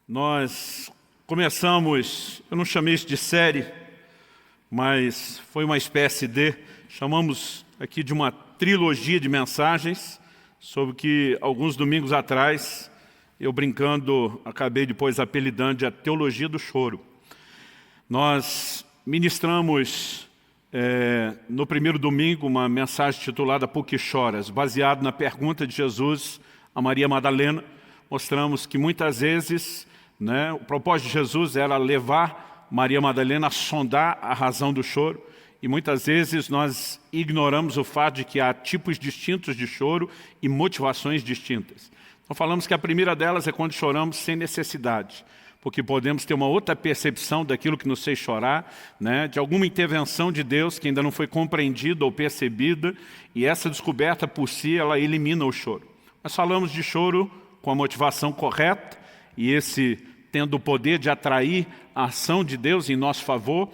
Nós começamos, eu não chamei isso de série, mas foi uma espécie de, chamamos aqui de uma trilogia de mensagens, sobre que alguns domingos atrás, eu brincando, acabei depois apelidando de a teologia do choro. Nós ministramos no primeiro domingo uma mensagem titulada Por que choras?, baseado na pergunta de Jesus a Maria Madalena. Mostramos que muitas vezes o propósito de Jesus era levar Maria Madalena a sondar a razão do choro, e muitas vezes nós ignoramos o fato de que há tipos distintos de choro e motivações distintas. Então falamos que a primeira delas é quando choramos sem necessidade, porque podemos ter uma outra percepção daquilo que nos fez chorar, de alguma intervenção de Deus que ainda não foi compreendida ou percebida, e essa descoberta por si, ela elimina o choro. Nós falamos de choro com a motivação correta, e esse tendo o poder de atrair a ação de Deus em nosso favor,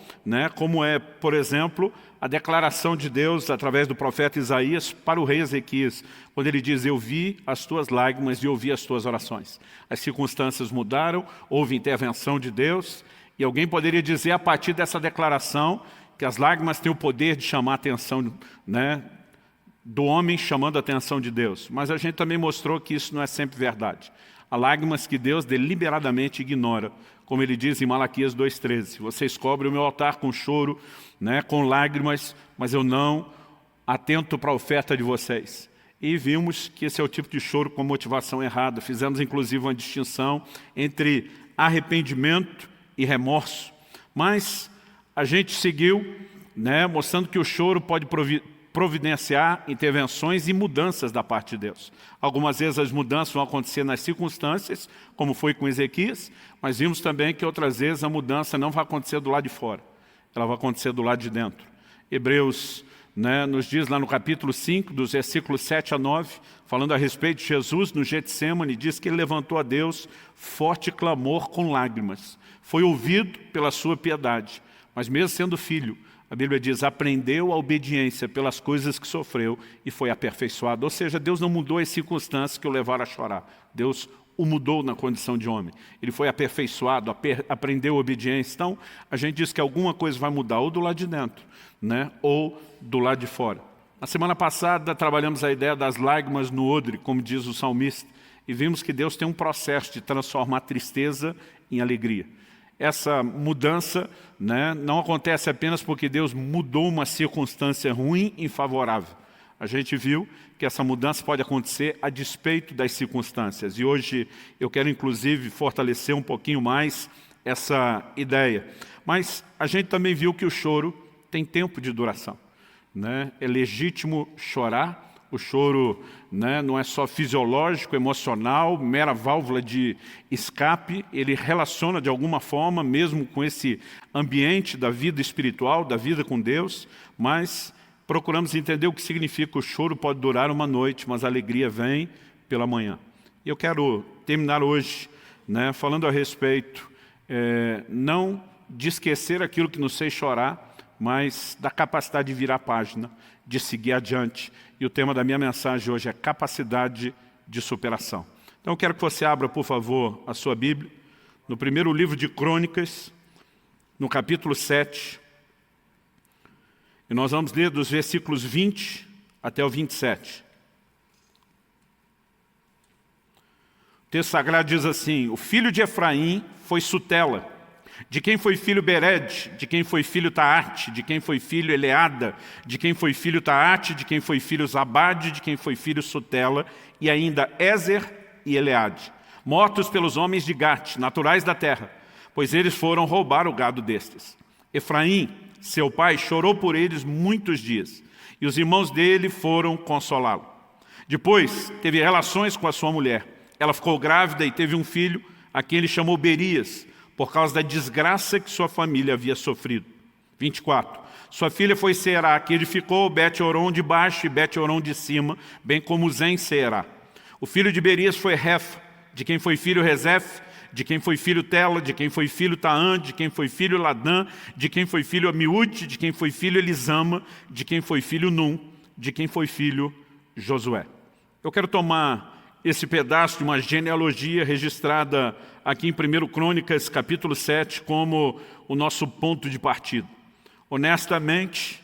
como é, por exemplo, a declaração de Deus através do profeta Isaías para o rei Ezequias, quando ele diz: eu vi as tuas lágrimas e ouvi as tuas orações. As circunstâncias mudaram, houve intervenção de Deus, e alguém poderia dizer a partir dessa declaração que as lágrimas têm o poder de chamar a atenção do homem, chamando a atenção de Deus. Mas a gente também mostrou que isso não é sempre verdade. Há lágrimas que Deus deliberadamente ignora, como ele diz em Malaquias 2,13. Vocês cobrem o meu altar com choro, com lágrimas, mas eu não atento para a oferta de vocês. E vimos que esse é o tipo de choro com motivação errada. Fizemos inclusive uma distinção entre arrependimento e remorso. Mas a gente seguiu mostrando que o choro pode providenciar intervenções e mudanças da parte de Deus. Algumas vezes as mudanças vão acontecer nas circunstâncias, como foi com Ezequias, mas vimos também que outras vezes a mudança não vai acontecer do lado de fora, ela vai acontecer do lado de dentro. Hebreus nos diz lá no capítulo 5, dos versículos 7 a 9, falando a respeito de Jesus no Getsêmani, diz que ele levantou a Deus forte clamor com lágrimas. Foi ouvido pela sua piedade, mas mesmo sendo filho, a Bíblia diz, aprendeu a obediência pelas coisas que sofreu e foi aperfeiçoado. Ou seja, Deus não mudou as circunstâncias que o levaram a chorar. Deus o mudou na condição de homem. Ele foi aperfeiçoado, aprendeu a obediência. Então, a gente diz que alguma coisa vai mudar ou do lado de dentro, ou do lado de fora. Na semana passada, trabalhamos a ideia das lágrimas no odre, como diz o salmista, e vimos que Deus tem um processo de transformar tristeza em alegria. Essa mudança não acontece apenas porque Deus mudou uma circunstância ruim em favorável. A gente viu que essa mudança pode acontecer a despeito das circunstâncias. E hoje eu quero inclusive fortalecer um pouquinho mais essa ideia. Mas a gente também viu que o choro tem tempo de duração. É legítimo chorar. O choro não é só fisiológico, emocional, mera válvula de escape. Ele relaciona de alguma forma, mesmo com esse ambiente da vida espiritual, da vida com Deus, mas procuramos entender o que significa. O choro pode durar uma noite, mas a alegria vem pela manhã. E eu quero terminar hoje falando a respeito, não de esquecer aquilo que nos fez chorar, mas da capacidade de virar a página, de seguir adiante. E o tema da minha mensagem hoje é capacidade de superação. Então eu quero que você abra, por favor, a sua Bíblia, no primeiro livro de Crônicas, no capítulo 7. E nós vamos ler dos versículos 20 até o 27. O texto sagrado diz assim: o filho de Efraim foi Sutela, de quem foi filho Bered, de quem foi filho Taate, de quem foi filho Eleada, de quem foi filho Taate, de quem foi filho Zabade, de quem foi filho Sutela, e ainda Ezer e Eleade, mortos pelos homens de Gate, naturais da terra, pois eles foram roubar o gado destes. Efraim, seu pai, chorou por eles muitos dias, e os irmãos dele foram consolá-lo. Depois teve relações com a sua mulher. Ela ficou grávida e teve um filho, a quem ele chamou Berias, por causa da desgraça que sua família havia sofrido. 24. Sua filha foi Será, que edificou Bet-Horon de baixo e Bet-Horon de cima, bem como Zen Será. O filho de Berias foi Refa, de quem foi filho Rezef, de quem foi filho Tela, de quem foi filho Taã, de quem foi filho Ladã, de quem foi filho Amiúde, de quem foi filho Elisama, de quem foi filho Num, de quem foi filho Josué. Eu quero tomar esse pedaço de uma genealogia registrada aqui em 1 Crônicas, capítulo 7, como o nosso ponto de partida. Honestamente,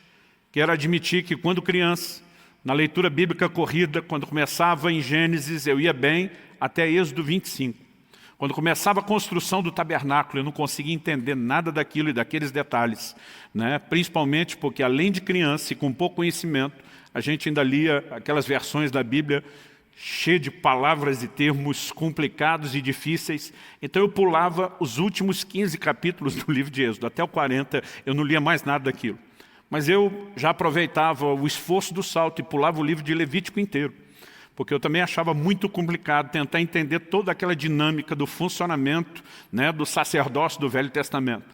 quero admitir que quando criança, na leitura bíblica corrida, quando começava em Gênesis, eu ia bem até Êxodo 25. Quando começava a construção do tabernáculo, eu não conseguia entender nada daquilo e daqueles detalhes, né? Principalmente porque, além de criança e com pouco conhecimento, a gente ainda lia aquelas versões da Bíblia cheias de palavras e termos complicados e difíceis. Então eu pulava os últimos 15 capítulos do livro de Êxodo, até o 40, eu não lia mais nada daquilo. Mas eu já aproveitava o esforço do salto e pulava o livro de Levítico inteiro, porque eu também achava muito complicado tentar entender toda aquela dinâmica do funcionamento, né, do sacerdócio do Velho Testamento.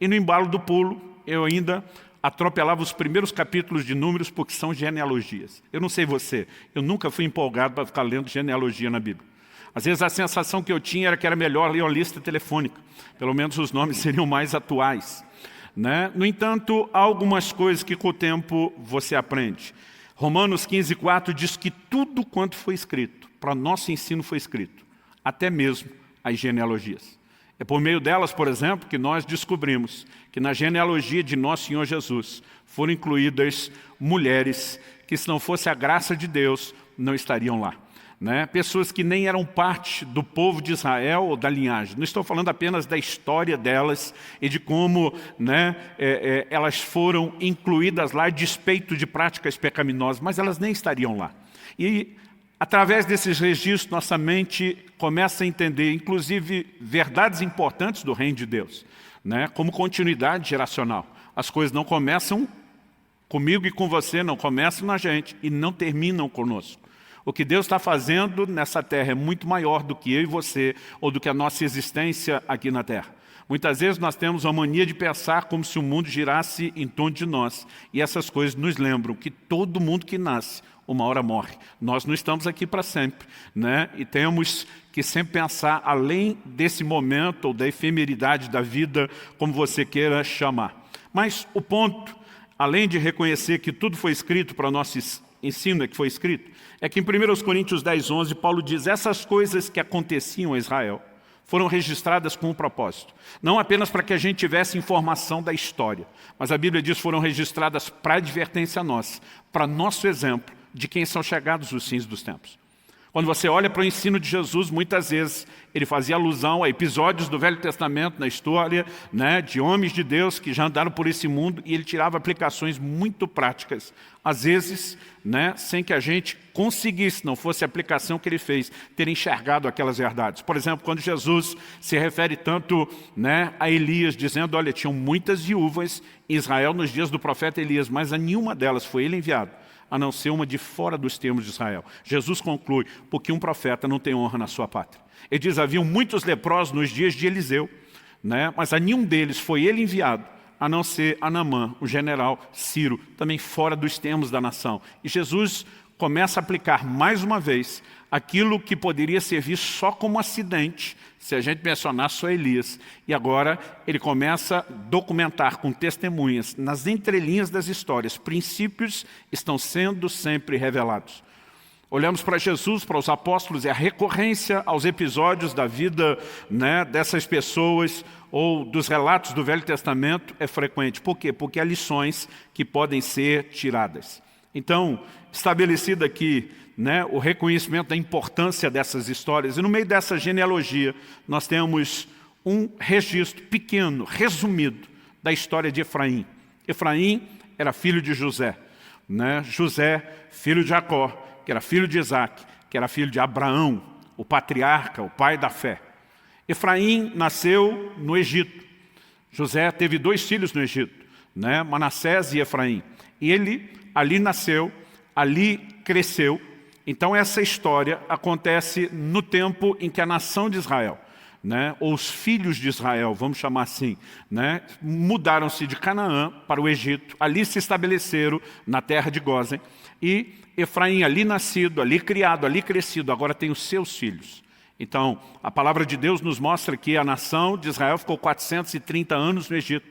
E no embalo do pulo, eu ainda atropelava os primeiros capítulos de Números, porque são genealogias. Eu não sei você, eu nunca fui empolgado para ficar lendo genealogia na Bíblia. Às vezes a sensação que eu tinha era que era melhor ler uma lista telefônica, pelo menos os nomes seriam mais atuais, né? No entanto, há algumas coisas que com o tempo você aprende. Romanos 15:4 diz que tudo quanto foi escrito, para nosso ensino foi escrito, até mesmo as genealogias. É por meio delas, por exemplo, que nós descobrimos que na genealogia de nosso Senhor Jesus foram incluídas mulheres que, se não fosse a graça de Deus, não estariam lá, né? Pessoas que nem eram parte do povo de Israel ou da linhagem. Não estou falando apenas da história delas e de como, né, elas foram incluídas lá a despeito de práticas pecaminosas, mas elas nem estariam lá. E através desses registros, nossa mente começa a entender, inclusive, verdades importantes do reino de Deus, né? Como continuidade geracional. As coisas não começam comigo e com você, não começam na gente e não terminam conosco. O que Deus está fazendo nessa terra é muito maior do que eu e você, ou do que a nossa existência aqui na terra. Muitas vezes nós temos a mania de pensar como se o mundo girasse em torno de nós. E essas coisas nos lembram que todo mundo que nasce, uma hora morre. Nós não estamos aqui para sempre, né? E temos que sempre pensar além desse momento ou da efemeridade da vida, como você queira chamar. Mas o ponto, além de reconhecer que tudo foi escrito para nosso ensino, é que foi escrito, é que em 1 Coríntios 10:11, Paulo diz: essas coisas que aconteciam a Israel foram registradas com um propósito. Não apenas para que a gente tivesse informação da história, mas a Bíblia diz que foram registradas para advertência nossa, para nosso exemplo de quem são chegados os fins dos tempos. Quando você olha para o ensino de Jesus, muitas vezes ele fazia alusão a episódios do Velho Testamento, na história, né, de homens de Deus que já andaram por esse mundo, e ele tirava aplicações muito práticas, às vezes, né, sem que a gente conseguisse, não fosse a aplicação que ele fez, ter enxergado aquelas verdades. Por exemplo, quando Jesus se refere tanto, né, a Elias, dizendo, olha, tinham muitas viúvas em Israel nos dias do profeta Elias, mas a nenhuma delas foi ele enviado, a não ser uma de fora dos termos de Israel. Jesus conclui, porque um profeta não tem honra na sua pátria. Ele diz, haviam muitos leprosos nos dias de Eliseu, né? Mas a nenhum deles foi ele enviado, a não ser a Naamã, o general Ciro, também fora dos termos da nação. E Jesus começa a aplicar mais uma vez aquilo que poderia servir só como acidente, se a gente mencionar só Elias. E agora ele começa a documentar com testemunhas, nas entrelinhas das histórias, princípios estão sendo sempre revelados. Olhamos para Jesus, para os apóstolos, e a recorrência aos episódios da vida, né, dessas pessoas ou dos relatos do Velho Testamento é frequente. Por quê? Porque há lições que podem ser tiradas. Então, estabelecido aqui, né, o reconhecimento da importância dessas histórias, e no meio dessa genealogia nós temos um registro pequeno, resumido, da história de Efraim. Efraim era filho de José, né? José, filho de Jacó, que era filho de Isaac, que era filho de Abraão, o patriarca, o pai da fé. Efraim nasceu no Egito. José teve 2 filhos no Egito, né? Manassés e Efraim. E ele ali nasceu, ali cresceu. Então essa história acontece no tempo em que a nação de Israel, né, ou os filhos de Israel, vamos chamar assim, né, mudaram-se de Canaã para o Egito, ali se estabeleceram na terra de Gósen, e Efraim ali nascido, ali criado, ali crescido, agora tem os seus filhos. Então, a palavra de Deus nos mostra que a nação de Israel ficou 430 anos no Egito.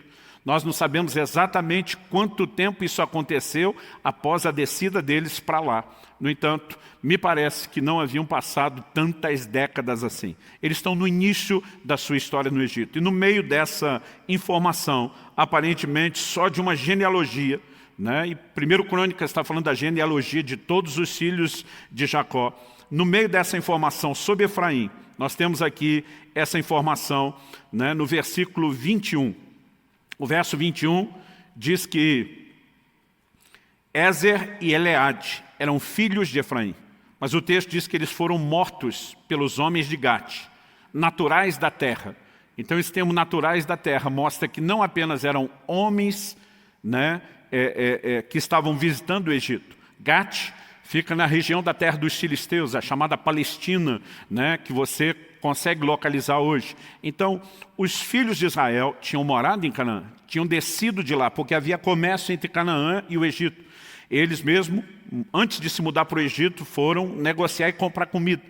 Nós não sabemos exatamente quanto tempo isso aconteceu após a descida deles para lá. No entanto, me parece que não haviam passado tantas décadas assim. Eles estão no início da sua história no Egito. E no meio dessa informação, aparentemente só de uma genealogia, né? E 1 Crônicas está falando da genealogia de todos os filhos de Jacó. No meio dessa informação sobre Efraim, nós temos aqui essa informação, né, no versículo 21. O verso 21 diz que Ézer e Eleade eram filhos de Efraim, mas o texto diz que eles foram mortos pelos homens de Gate, naturais da terra. Então esse termo naturais da terra mostra que não apenas eram homens, né, que estavam visitando o Egito. Gate fica na região da terra dos filisteus, a chamada Palestina, né, que você consegue localizar hoje. Então, os filhos de Israel tinham morado em Canaã, tinham descido de lá, porque havia comércio entre Canaã e o Egito. Eles mesmo, antes de se mudar para o Egito, foram negociar e comprar comida.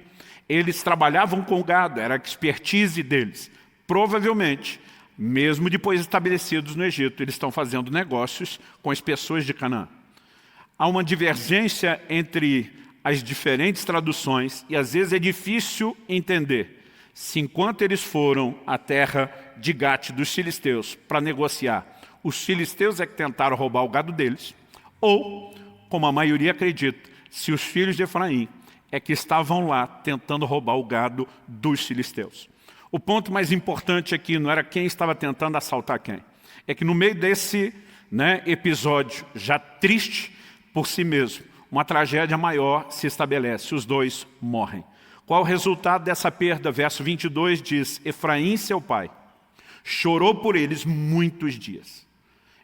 Eles trabalhavam com gado, era a expertise deles. Provavelmente, mesmo depois estabelecidos no Egito, eles estão fazendo negócios com as pessoas de Canaã. Há uma divergência entre as diferentes traduções e às vezes é difícil entender se enquanto eles foram à terra de Gate dos filisteus para negociar, os filisteus é que tentaram roubar o gado deles, ou, como a maioria acredita, se os filhos de Efraim é que estavam lá tentando roubar o gado dos filisteus. O ponto mais importante aqui não era quem estava tentando assaltar quem. É que no meio desse, né, episódio já triste por si mesmo, uma tragédia maior se estabelece, os dois morrem. Qual o resultado dessa perda? Verso 22 diz, Efraim, seu pai, chorou por eles muitos dias.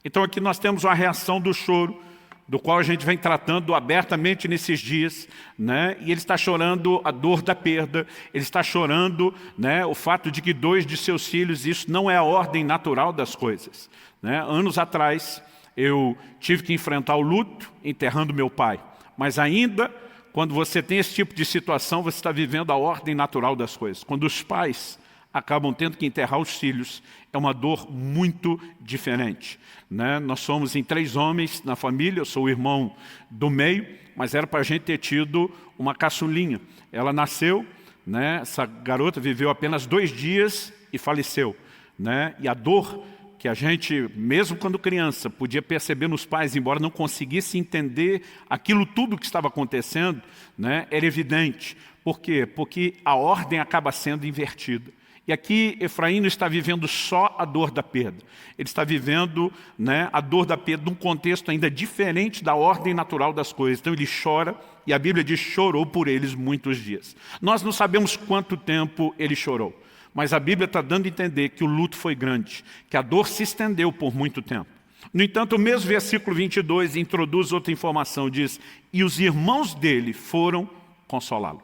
Então aqui nós temos uma reação do choro, do qual a gente vem tratando abertamente nesses dias, né? E ele está chorando a dor da perda, ele está chorando, né, o fato de que 2 de seus filhos, isso não é a ordem natural das coisas, né? Anos atrás, eu tive que enfrentar o luto, enterrando meu pai, mas ainda, quando você tem esse tipo de situação, você está vivendo a ordem natural das coisas. Quando os pais acabam tendo que enterrar os filhos, é uma dor muito diferente, né? Nós somos em 3 homens na família, eu sou o irmão do meio, mas era para a gente ter tido uma caçulinha. Ela nasceu, né? Essa garota viveu apenas 2 dias e faleceu, né? E a dor que a gente, mesmo quando criança, podia perceber nos pais, embora não conseguisse entender aquilo tudo que estava acontecendo, né? Era evidente. Por quê? Porque a ordem acaba sendo invertida. E aqui Efraim não está vivendo só a dor da perda. Ele está vivendo, né, a dor da perda num contexto ainda diferente da ordem natural das coisas. Então ele chora, e a Bíblia diz, chorou por eles muitos dias. Nós não sabemos quanto tempo ele chorou, mas a Bíblia está dando a entender que o luto foi grande, que a dor se estendeu por muito tempo. No entanto, o mesmo versículo 22 introduz outra informação, diz, e os irmãos dele foram consolá-lo.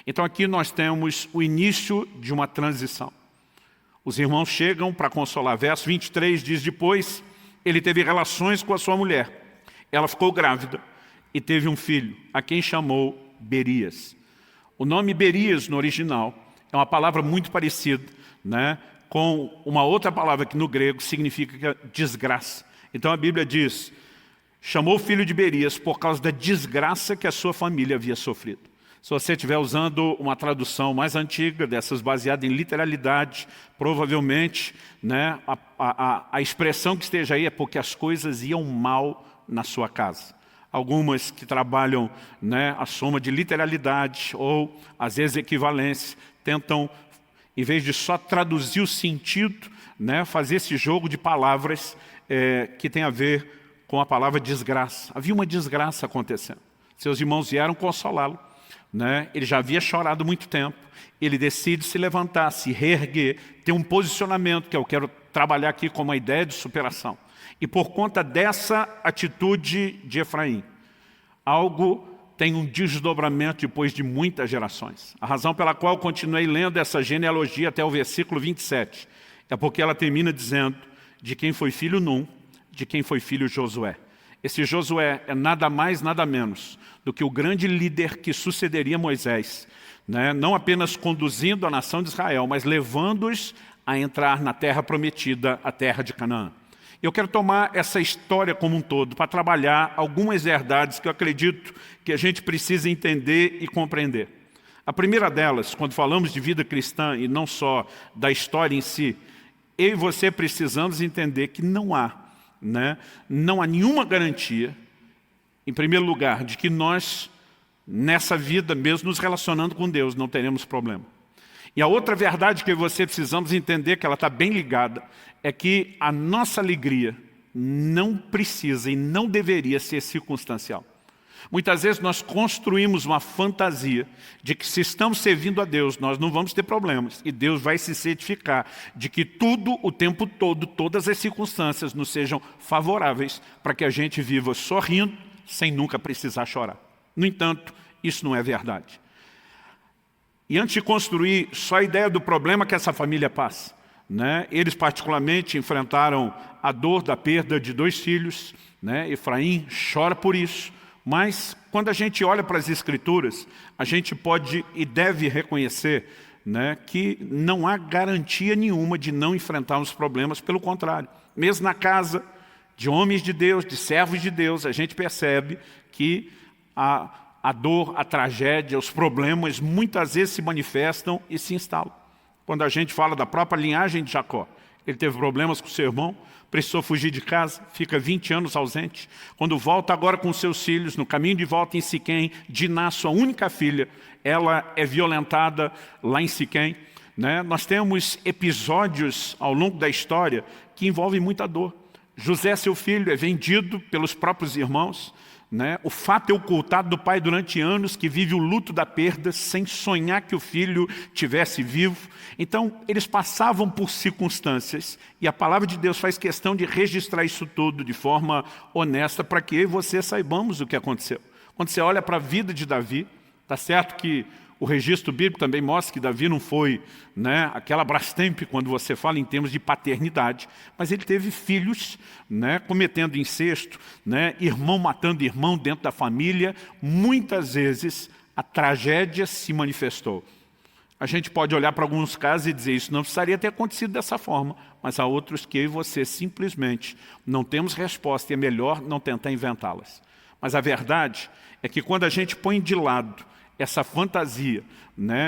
Então aqui nós temos o início de uma transição. Os irmãos chegam para consolar. Verso 23 diz, depois ele teve relações com a sua mulher. Ela ficou grávida e teve um filho, a quem chamou Berias. O nome Berias no original é uma palavra muito parecida, né, com uma outra palavra que no grego significa desgraça. Então a Bíblia diz, chamou o filho de Berias por causa da desgraça que a sua família havia sofrido. Se você estiver usando uma tradução mais antiga, dessas baseada em literalidade, provavelmente, né, a expressão que esteja aí é porque as coisas iam mal na sua casa. Algumas que trabalham, né, a soma de literalidade ou, às vezes, equivalência, tentam, em vez de só traduzir o sentido, né, fazer esse jogo de palavras que tem a ver com a palavra desgraça. Havia uma desgraça acontecendo. Seus irmãos vieram consolá-lo, né? Ele já havia chorado muito tempo, ele decide se levantar, se reerguer, ter um posicionamento que eu quero trabalhar aqui como uma ideia de superação. E por conta dessa atitude de Efraim, algo tem um desdobramento depois de muitas gerações. A razão pela qual eu continuei lendo essa genealogia até o versículo 27 é porque ela termina dizendo de quem foi filho Num, de quem foi filho Josué. Esse Josué é nada mais, nada menos do que o grande líder que sucederia Moisés, né? Não apenas conduzindo a nação de Israel, mas levando-os a entrar na terra prometida, a terra de Canaã. Eu quero tomar essa história como um todo para trabalhar algumas verdades que eu acredito que a gente precisa entender e compreender. A primeira delas, quando falamos de vida cristã e não só da história em si, eu e você precisamos entender que não há nenhuma garantia, em primeiro lugar, de que nós, nessa vida, mesmo nos relacionando com Deus, não teremos problema. E a outra verdade que você precisamos entender, que ela está bem ligada, é que a nossa alegria não precisa e não deveria ser circunstancial. Muitas vezes nós construímos uma fantasia de que se estamos servindo a Deus, nós não vamos ter problemas. E Deus vai se certificar de que tudo, o tempo todo, todas as circunstâncias nos sejam favoráveis para que a gente viva sorrindo, sem nunca precisar chorar. No entanto, isso não é verdade. E antes de construir só a ideia do problema que essa família passa, eles particularmente enfrentaram a dor da perda de 2 filhos, Efraim chora por isso, mas quando a gente olha para as Escrituras, a gente pode e deve reconhecer que não há garantia nenhuma de não enfrentarmos problemas, pelo contrário. Mesmo na casa de homens de Deus, de servos de Deus, a gente percebe que a dor, a tragédia, os problemas muitas vezes se manifestam e se instalam. Quando a gente fala da própria linhagem de Jacó, ele teve problemas com seu irmão, precisou fugir de casa, fica 20 anos ausente. Quando volta agora com seus filhos, no caminho de volta em Siquém, Diná, sua única filha, ela é violentada lá em Siquém. Nós temos episódios ao longo da história que envolvem muita dor. José, seu filho, é vendido pelos próprios irmãos. O fato é ocultado do pai durante anos, que vive o luto da perda, sem sonhar que o filho tivesse vivo. Então, eles passavam por circunstâncias, e a palavra de Deus faz questão de registrar isso tudo de forma honesta, para que eu e você saibamos o que aconteceu. Quando você olha para a vida de Davi, está certo que o registro bíblico também mostra que Davi não foi aquela Brastemp quando você fala em termos de paternidade, mas ele teve filhos cometendo incesto, irmão matando irmão dentro da família. Muitas vezes a tragédia se manifestou. A gente pode olhar para alguns casos e dizer isso não precisaria ter acontecido dessa forma, mas há outros que eu e você simplesmente não temos resposta e é melhor não tentar inventá-las. Mas a verdade é que quando a gente põe de lado essa fantasia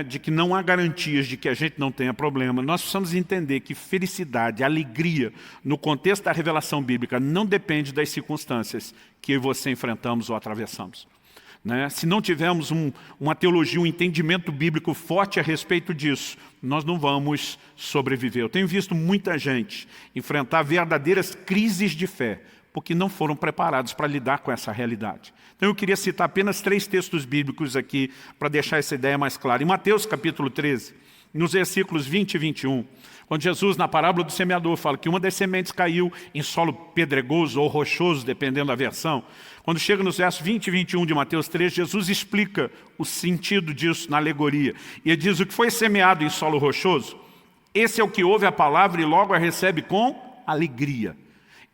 de que não há garantias de que a gente não tenha problema, nós precisamos entender que felicidade, alegria, no contexto da revelação bíblica, não depende das circunstâncias que eu e você enfrentamos ou atravessamos. Se não tivermos uma teologia, um entendimento bíblico forte a respeito disso, nós não vamos sobreviver. Eu tenho visto muita gente enfrentar verdadeiras crises de fé, porque não foram preparados para lidar com essa realidade. Então eu queria citar apenas 3 textos bíblicos aqui, para deixar essa ideia mais clara. Em Mateus capítulo 13, nos versículos 20 e 21, quando Jesus, na parábola do semeador, fala que uma das sementes caiu em solo pedregoso ou rochoso, dependendo da versão. Quando chega nos versos 20 e 21 de Mateus 13, Jesus explica o sentido disso na alegoria. E ele diz: o que foi semeado em solo rochoso, esse é o que ouve a palavra e logo a recebe com alegria.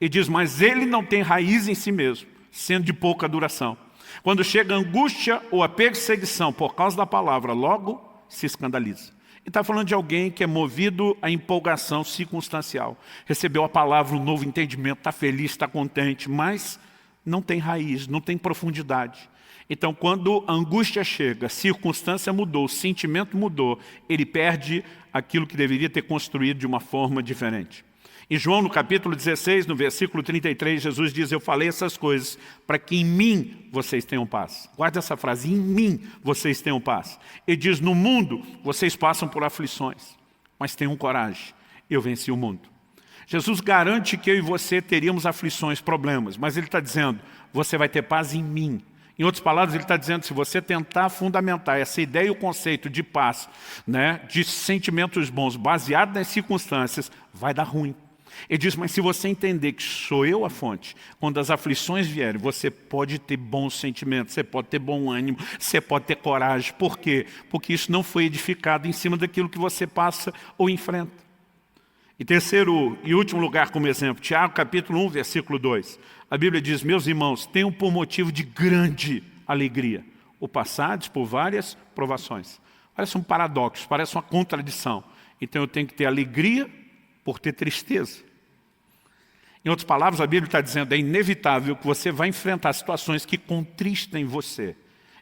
Ele diz: mas ele não tem raiz em si mesmo, sendo de pouca duração. Quando chega a angústia ou a perseguição por causa da palavra, logo se escandaliza. Ele está falando de alguém que é movido à empolgação circunstancial. Recebeu a palavra, um novo entendimento, está feliz, está contente, mas não tem raiz, não tem profundidade. Então, quando a angústia chega, a circunstância mudou, o sentimento mudou, ele perde aquilo que deveria ter construído de uma forma diferente. Em João, no capítulo 16, no versículo 33, Jesus diz: eu falei essas coisas para que em mim vocês tenham paz. Guarda essa frase: em mim vocês tenham paz. Ele diz: no mundo vocês passam por aflições, mas tenham coragem, eu venci o mundo. Jesus garante que eu e você teríamos aflições, problemas, mas ele está dizendo: você vai ter paz em mim. Em outras palavras, ele está dizendo: se você tentar fundamentar essa ideia e o conceito de paz, de sentimentos bons, baseado nas circunstâncias, vai dar ruim. Ele diz: mas se você entender que sou eu a fonte, quando as aflições vierem, você pode ter bons sentimentos, você pode ter bom ânimo, você pode ter coragem. Por quê? Porque isso não foi edificado em cima daquilo que você passa ou enfrenta. E terceiro e último lugar como exemplo, Tiago capítulo 1, versículo 2. A Bíblia diz: meus irmãos, tenham por motivo de grande alegria o passardes por várias provações. Parece um paradoxo, parece uma contradição. Então eu tenho que ter alegria por ter tristeza. Em outras palavras, a Bíblia está dizendo, é inevitável que você vai enfrentar situações que contristem você.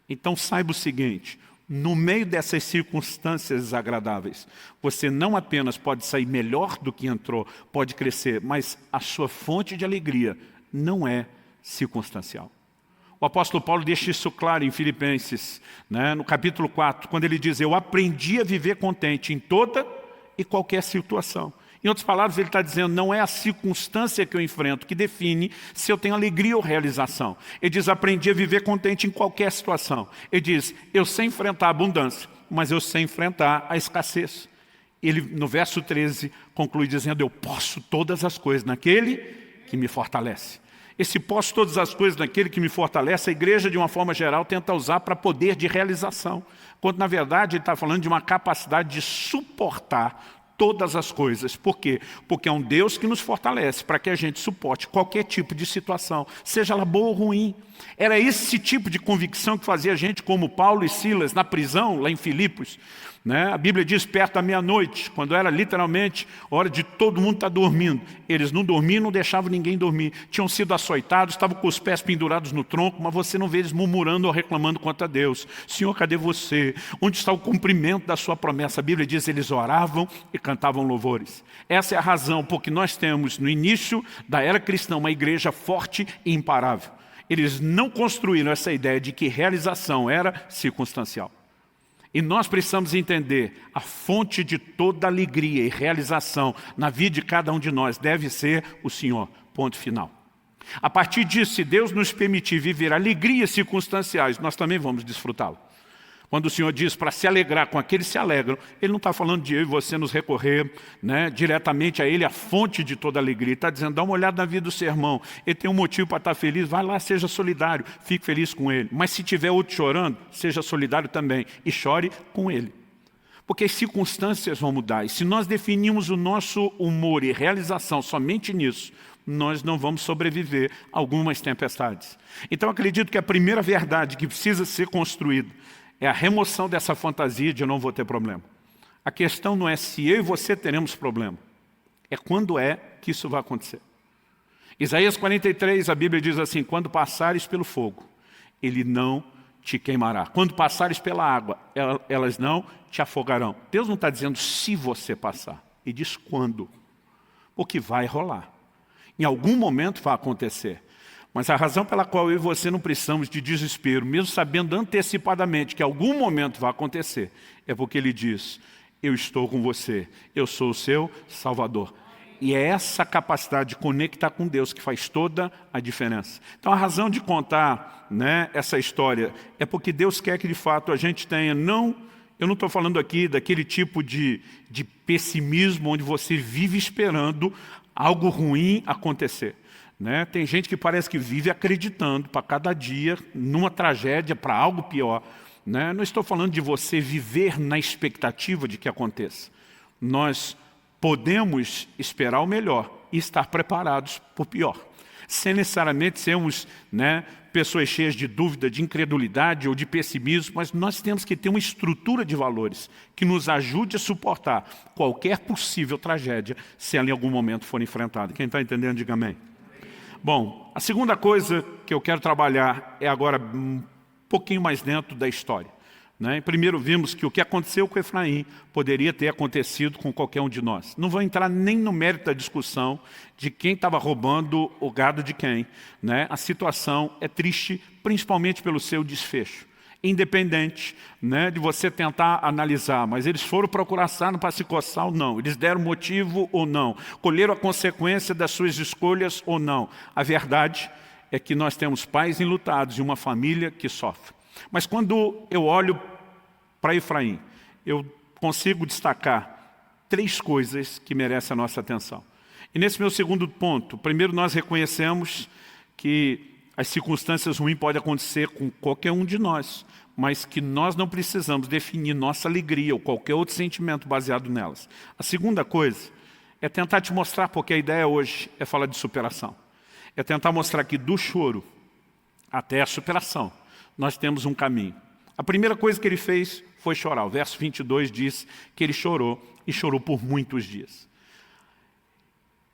Então saiba o seguinte, no meio dessas circunstâncias desagradáveis, você não apenas pode sair melhor do que entrou, pode crescer, mas a sua fonte de alegria não é circunstancial. O apóstolo Paulo deixa isso claro em Filipenses, no capítulo 4, quando ele diz, eu aprendi a viver contente em toda e qualquer situação. Em outras palavras, ele está dizendo, não é a circunstância que eu enfrento que define se eu tenho alegria ou realização. Ele diz, aprendi a viver contente em qualquer situação. Ele diz, eu sei enfrentar a abundância, mas eu sei enfrentar a escassez. Ele, no verso 13, conclui dizendo, eu posso todas as coisas naquele que me fortalece. Esse posso todas as coisas naquele que me fortalece, a igreja, de uma forma geral, tenta usar para poder de realização. Quando, na verdade, ele está falando de uma capacidade de suportar todas as coisas. Por quê? Porque é um Deus que nos fortalece para que a gente suporte qualquer tipo de situação, seja ela boa ou ruim. Era esse tipo de convicção que fazia a gente, como Paulo e Silas, na prisão, lá em Filipos. A Bíblia diz perto da meia-noite, quando era literalmente hora de todo mundo estar dormindo. Eles não dormiam, não deixavam ninguém dormir. Tinham sido açoitados, estavam com os pés pendurados no tronco, mas você não vê eles murmurando ou reclamando contra Deus. Senhor, cadê você? Onde está o cumprimento da sua promessa? A Bíblia diz, eles oravam e cantavam louvores. Essa é a razão porque nós temos no início da era cristã uma igreja forte e imparável. Eles não construíram essa ideia de que realização era circunstancial. E nós precisamos entender, a fonte de toda alegria e realização na vida de cada um de nós deve ser o Senhor, ponto final. A partir disso, se Deus nos permitir viver alegrias circunstanciais, nós também vamos desfrutá-lo. Quando o Senhor diz para se alegrar com aqueles que se alegram, Ele não está falando de eu e você nos recorrer diretamente a Ele, a fonte de toda alegria. Ele está dizendo, dá uma olhada na vida do seu irmão. Ele tem um motivo para estar feliz, vai lá, seja solidário, fique feliz com ele. Mas se tiver outro chorando, seja solidário também e chore com ele. Porque as circunstâncias vão mudar. E se nós definimos o nosso humor e realização somente nisso, nós não vamos sobreviver a algumas tempestades. Então acredito que a primeira verdade que precisa ser construída é a remoção dessa fantasia de eu não vou ter problema. A questão não é se eu e você teremos problema, é quando é que isso vai acontecer. Isaías 43, a Bíblia diz assim, quando passares pelo fogo, ele não te queimará. Quando passares pela água, elas não te afogarão. Deus não está dizendo se você passar, Ele diz quando, porque vai rolar. Em algum momento vai acontecer. Mas a razão pela qual eu e você não precisamos de desespero, mesmo sabendo antecipadamente que algum momento vai acontecer, é porque Ele diz, eu estou com você, eu sou o seu Salvador. E é essa capacidade de conectar com Deus que faz toda a diferença. Então a razão de contar essa história é porque Deus quer que de fato a gente tenha, eu não estou falando aqui daquele tipo de pessimismo onde você vive esperando algo ruim acontecer. Tem gente que parece que vive acreditando para cada dia numa tragédia, para algo pior. Não estou falando de você viver na expectativa de que aconteça. Nós podemos esperar o melhor e estar preparados para o pior. Sem necessariamente sermos pessoas cheias de dúvida, de incredulidade ou de pessimismo, mas nós temos que ter uma estrutura de valores que nos ajude a suportar qualquer possível tragédia se ela em algum momento for enfrentada. Quem está entendendo, diga amém. Bom, a segunda coisa que eu quero trabalhar é agora um pouquinho mais dentro da história. Primeiro vimos que o que aconteceu com Efraim poderia ter acontecido com qualquer um de nós. Não vou entrar nem no mérito da discussão de quem estava roubando o gado de quem. A situação é triste, principalmente pelo seu desfecho. Independente de você tentar analisar, mas eles foram procurar sarna para se coçar ou não, eles deram motivo ou não, colheram a consequência das suas escolhas ou não. A verdade é que nós temos pais enlutados e uma família que sofre. Mas quando eu olho para Efraim, eu consigo destacar 3 coisas que merecem a nossa atenção. E nesse meu segundo ponto, primeiro nós reconhecemos que as circunstâncias ruins podem acontecer com qualquer um de nós, mas que nós não precisamos definir nossa alegria ou qualquer outro sentimento baseado nelas. A segunda coisa é tentar te mostrar, porque a ideia hoje é falar de superação. É tentar mostrar que do choro até a superação, nós temos um caminho. A primeira coisa que ele fez foi chorar. O verso 22 diz que ele chorou, e chorou por muitos dias.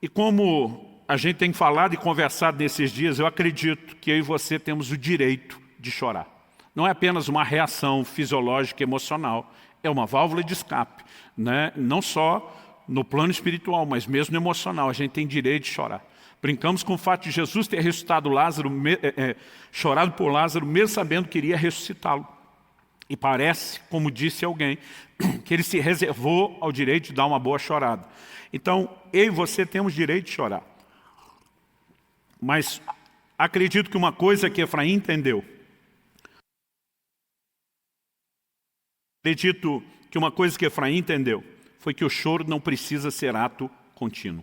E como a gente tem falado e conversado nesses dias, eu acredito que eu e você temos o direito de chorar. Não é apenas uma reação fisiológica e emocional, é uma válvula de escape, né? Não só no plano espiritual, mas mesmo no emocional, a gente tem direito de chorar. Brincamos com o fato de Jesus ter ressuscitado Lázaro, chorado por Lázaro, mesmo sabendo que iria ressuscitá-lo. E parece, como disse alguém, que ele se reservou ao direito de dar uma boa chorada. Então, eu e você temos direito de chorar. Mas acredito que uma coisa que Efraim entendeu, foi que o choro não precisa ser ato contínuo.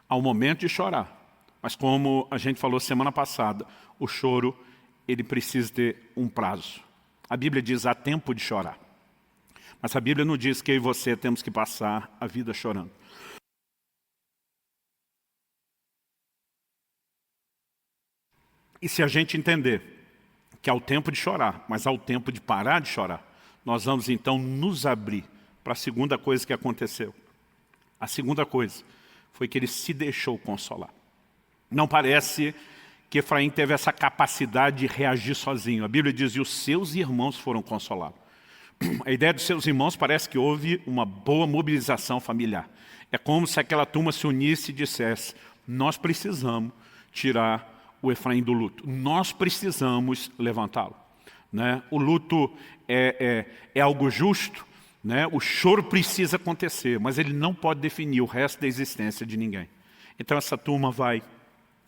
Há um momento de chorar, mas como a gente falou semana passada, o choro ele precisa ter um prazo. A Bíblia diz há tempo de chorar, mas a Bíblia não diz que eu e você temos que passar a vida chorando. E se a gente entender que há o tempo de chorar, mas há o tempo de parar de chorar, nós vamos então nos abrir para a segunda coisa que aconteceu. A segunda coisa foi que ele se deixou consolar. Não parece que Efraim teve essa capacidade de reagir sozinho. A Bíblia diz, e os seus irmãos foram consolados. A ideia dos seus irmãos parece que houve uma boa mobilização familiar. É como se aquela turma se unisse e dissesse, nós precisamos tirar o Efraim do luto. Nós precisamos levantá-lo. Né? O luto é algo justo, né? O choro precisa acontecer, mas ele não pode definir o resto da existência de ninguém. Então essa turma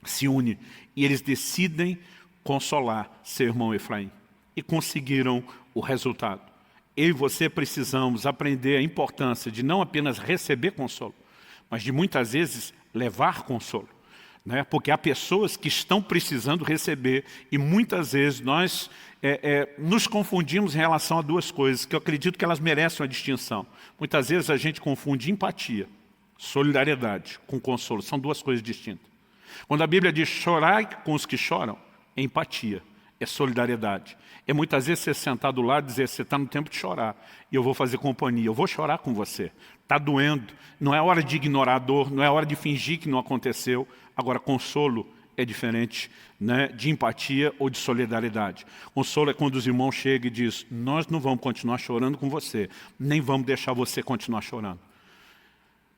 se une e eles decidem consolar seu irmão Efraim. E conseguiram o resultado. Eu e você precisamos aprender a importância de não apenas receber consolo, mas de muitas vezes levar consolo. Né? Porque há pessoas que estão precisando receber e muitas vezes nós nos confundimos em relação a duas coisas que eu acredito que elas merecem uma distinção. Muitas vezes a gente confunde empatia, solidariedade com consolo. São duas coisas distintas. Quando a Bíblia diz chorai com os que choram, é empatia, é solidariedade. É muitas vezes você sentar do lado e dizer, você está no tempo de chorar, e eu vou fazer companhia, eu vou chorar com você. Está doendo, não é hora de ignorar a dor, não é hora de fingir que não aconteceu. Agora, consolo é diferente, né, de empatia ou de solidariedade. Consolo é quando os irmãos chegam e dizem, nós não vamos continuar chorando com você, nem vamos deixar você continuar chorando.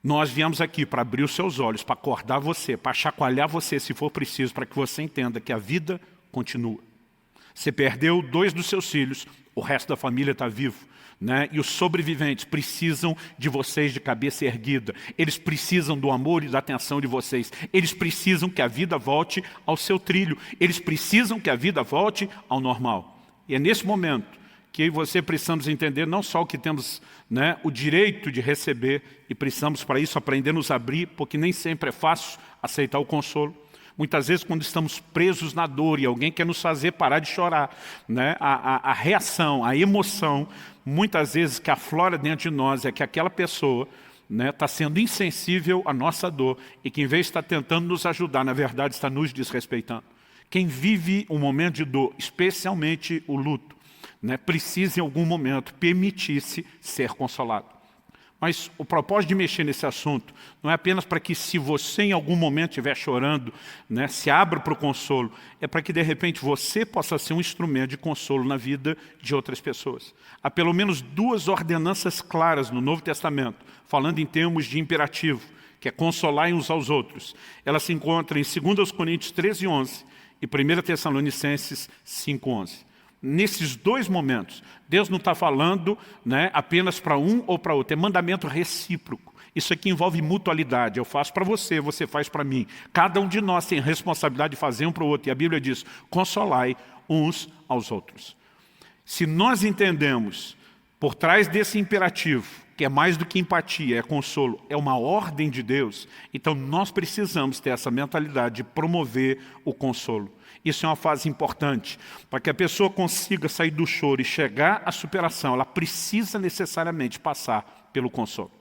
Nós viemos aqui para abrir os seus olhos, para acordar você, para chacoalhar você se for preciso, para que você entenda que a vida continua. Você perdeu 2 dos seus filhos, o resto da família está vivo. Né? E os sobreviventes precisam de vocês de cabeça erguida. Eles precisam do amor e da atenção de vocês. Eles precisam que a vida volte ao seu trilho. Eles precisam que a vida volte ao normal. E é nesse momento que eu e você precisamos entender não só o que temos, né, o direito de receber, e precisamos para isso aprender a nos abrir, porque nem sempre é fácil aceitar o consolo. Muitas vezes, quando estamos presos na dor e alguém quer nos fazer parar de chorar, né? A reação, a emoção, muitas vezes que aflora dentro de nós é que aquela pessoa está sendo insensível à nossa dor e que, em vez de estar tentando nos ajudar, na verdade está nos desrespeitando. Quem vive um momento de dor, especialmente o luto, né, precisa em algum momento permitir-se ser consolado. Mas o propósito de mexer nesse assunto não é apenas para que, se você em algum momento estiver chorando, né, se abra para o consolo, é para que de repente você possa ser um instrumento de consolo na vida de outras pessoas. Há pelo menos 2 ordenanças claras no Novo Testamento, falando em termos de imperativo, que é consolar uns aos outros. Elas se encontram em 2 Coríntios 13:11 e 1 Tessalonicenses 5:11. Nesses 2 momentos, Deus não está falando, né, apenas para um ou para outro, é mandamento recíproco. Isso aqui envolve mutualidade, eu faço para você, você faz para mim. Cada um de nós tem responsabilidade de fazer um para o outro, e a Bíblia diz, consolai uns aos outros. Se nós entendemos, por trás desse imperativo, que é mais do que empatia, é consolo, é uma ordem de Deus, então nós precisamos ter essa mentalidade de promover o consolo. Isso é uma fase importante. Para que a pessoa consiga sair do choro e chegar à superação, ela precisa necessariamente passar pelo consolo.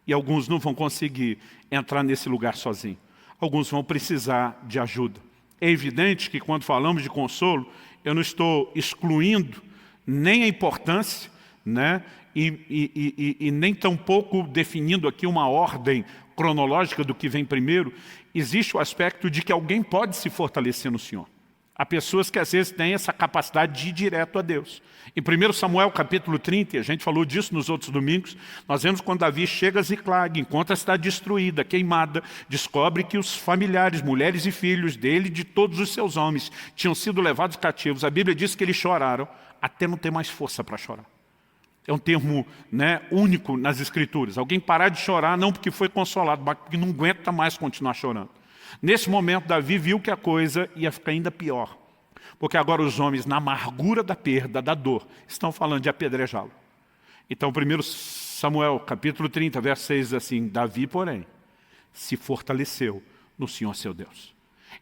E alguns não vão conseguir entrar nesse lugar sozinho. Alguns vão precisar de ajuda. É evidente que quando falamos de consolo, eu não estou excluindo nem a importância, né? E nem tampouco definindo aqui uma ordem cronológica do que vem primeiro, existe o aspecto de que alguém pode se fortalecer no Senhor. Há pessoas que às vezes têm essa capacidade de ir direto a Deus. Em 1 Samuel capítulo 30, a gente falou disso nos outros domingos, nós vemos quando Davi chega a Ziclag, encontra a cidade destruída, queimada, descobre que os familiares, mulheres e filhos dele, de todos os seus homens, tinham sido levados cativos. A Bíblia diz que eles choraram até não ter mais força para chorar. É um termo, né, único nas Escrituras. Alguém parar de chorar não porque foi consolado, mas porque não aguenta mais continuar chorando. Nesse momento, Davi viu que a coisa ia ficar ainda pior. Porque agora os homens, na amargura da perda, da dor, estão falando de apedrejá-lo. Então, 1 Samuel, capítulo 30, verso 6, diz assim, Davi, porém, se fortaleceu no Senhor seu Deus.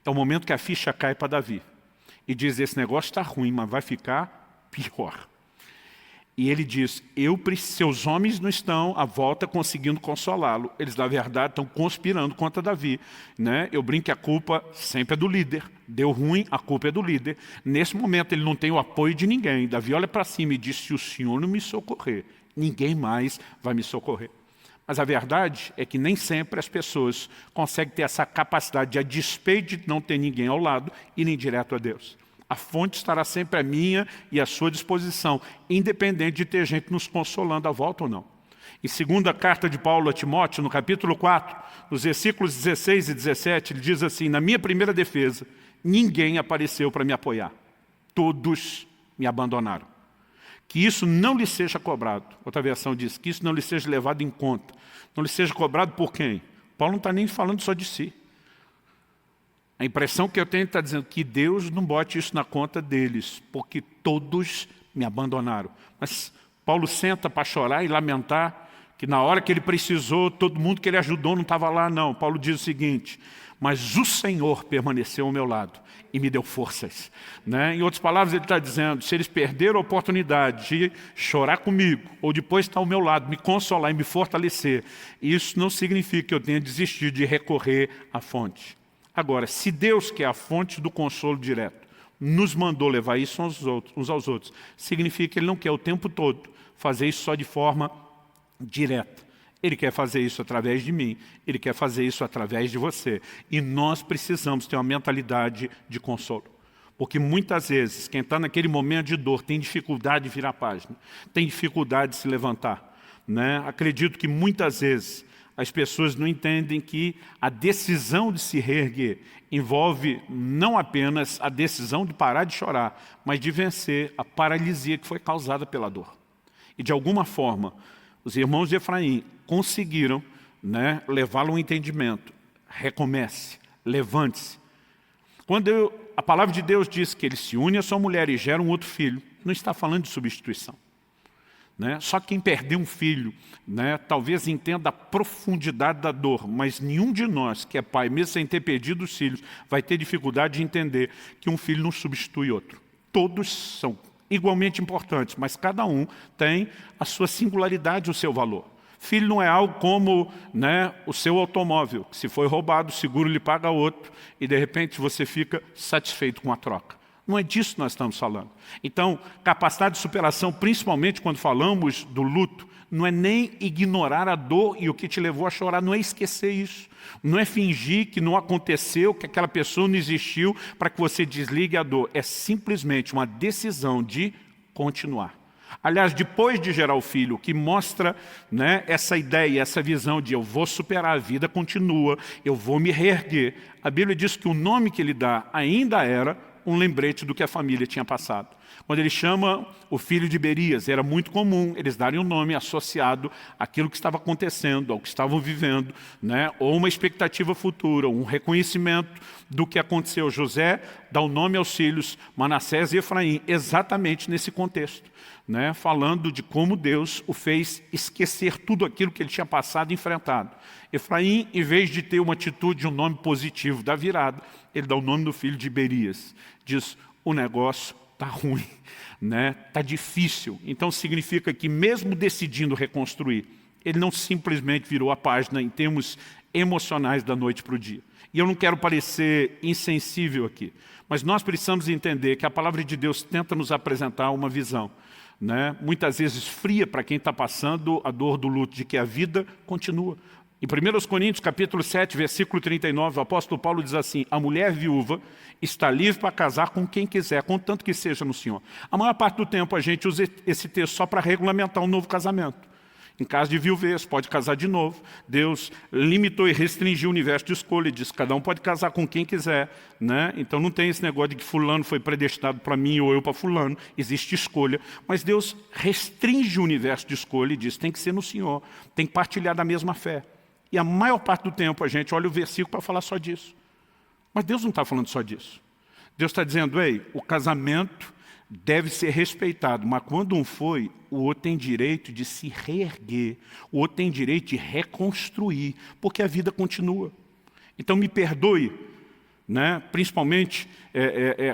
É o momento que a ficha cai para Davi. E diz, esse negócio está ruim, mas vai ficar pior. E ele diz, seus homens não estão à volta conseguindo consolá-lo. Eles, na verdade, estão conspirando contra Davi. Né? Eu brinco que a culpa sempre é do líder. Deu ruim, a culpa é do líder. Nesse momento, ele não tem o apoio de ninguém. Davi olha para cima e diz, se o Senhor não me socorrer, ninguém mais vai me socorrer. Mas a verdade é que nem sempre as pessoas conseguem ter essa capacidade de, a despeito de não ter ninguém ao lado, irem direto a Deus. A fonte estará sempre à minha e à sua disposição, independente de ter gente nos consolando à volta ou não. Em segunda carta de Paulo a Timóteo, no capítulo 4, nos versículos 16 e 17, ele diz assim, na minha primeira defesa, ninguém apareceu para me apoiar. Todos me abandonaram. Que isso não lhe seja cobrado. Outra versão diz, que isso não lhe seja levado em conta. Não lhe seja cobrado por quem? Paulo não está nem falando só de si. A impressão que eu tenho está dizendo que Deus não bote isso na conta deles, porque todos me abandonaram. Mas Paulo senta para chorar e lamentar que na hora que ele precisou, todo mundo que ele ajudou não estava lá, não. Paulo diz o seguinte, mas o Senhor permaneceu ao meu lado e me deu forças. Né? Em outras palavras, ele está dizendo, se eles perderam a oportunidade de chorar comigo, ou depois estar ao meu lado, me consolar e me fortalecer, isso não significa que eu tenha desistido de recorrer à fonte. Agora, se Deus, que é a fonte do consolo direto, nos mandou levar isso uns aos outros, significa que Ele não quer o tempo todo fazer isso só de forma direta. Ele quer fazer isso através de mim, Ele quer fazer isso através de você. E nós precisamos ter uma mentalidade de consolo. Porque muitas vezes, quem está naquele momento de dor tem dificuldade de virar a página, tem dificuldade de se levantar. Né? Acredito que muitas vezes as pessoas não entendem que a decisão de se reerguer envolve não apenas a decisão de parar de chorar, mas de vencer a paralisia que foi causada pela dor. E de alguma forma, os irmãos de Efraim conseguiram, né, levá-lo ao entendimento. Recomece, levante-se. Quando a palavra de Deus diz que ele se une à sua mulher e gera um outro filho, não está falando de substituição. Né? Só quem perdeu um filho, né, talvez entenda a profundidade da dor, mas nenhum de nós que é pai, mesmo sem ter perdido os filhos, vai ter dificuldade de entender que um filho não substitui outro. Todos são igualmente importantes, mas cada um tem a sua singularidade, o seu valor. Filho não é algo como, né, o seu automóvel, que se foi roubado, o seguro lhe paga outro, e de repente você fica satisfeito com a troca. Não é disso que nós estamos falando. Então, capacidade de superação, principalmente quando falamos do luto, não é nem ignorar a dor e o que te levou a chorar, não é esquecer isso. Não é fingir que não aconteceu, que aquela pessoa não existiu para que você desligue a dor. É simplesmente uma decisão de continuar. Aliás, depois de gerar o filho, o que mostra, né, essa ideia, essa visão de eu vou superar, a vida continua, eu vou me reerguer. A Bíblia diz que o nome que ele dá ainda era um lembrete do que a família tinha passado. Quando ele chama o filho de Berias, era muito comum eles darem um nome associado àquilo que estava acontecendo, ao que estavam vivendo, né? Ou uma expectativa futura, um reconhecimento do que aconteceu. José dá o nome aos filhos Manassés e Efraim, exatamente nesse contexto, né? Falando de como Deus o fez esquecer tudo aquilo que ele tinha passado e enfrentado. Efraim, em vez de ter uma atitude, um nome positivo da virada, ele dá o nome do filho de Berias. Diz, o negócio está ruim, né? Está difícil. Então significa que mesmo decidindo reconstruir, ele não simplesmente virou a página em termos emocionais da noite para o dia. E eu não quero parecer insensível aqui, mas nós precisamos entender que a palavra de Deus tenta nos apresentar uma visão, né? Muitas vezes fria para quem está passando a dor do luto, de que a vida continua. Em 1 Coríntios, capítulo 7, versículo 39, o apóstolo Paulo diz assim: a mulher viúva está livre para casar com quem quiser, contanto que seja no Senhor. A maior parte do tempo a gente usa esse texto só para regulamentar um novo casamento. Em caso de viuvez, pode casar de novo. Deus limitou e restringiu o universo de escolha, diz que cada um pode casar com quem quiser, né? Então não tem esse negócio de que fulano foi predestinado para mim ou eu para fulano, existe escolha. Mas Deus restringe o universo de escolha e diz: tem que ser no Senhor, tem que partilhar da mesma fé. E a maior parte do tempo a gente olha o versículo para falar só disso. Mas Deus não está falando só disso. Deus está dizendo: ei, o casamento deve ser respeitado, mas quando um foi, o outro tem direito de se reerguer, o outro tem direito de reconstruir, porque a vida continua. Então me perdoe, né? Principalmente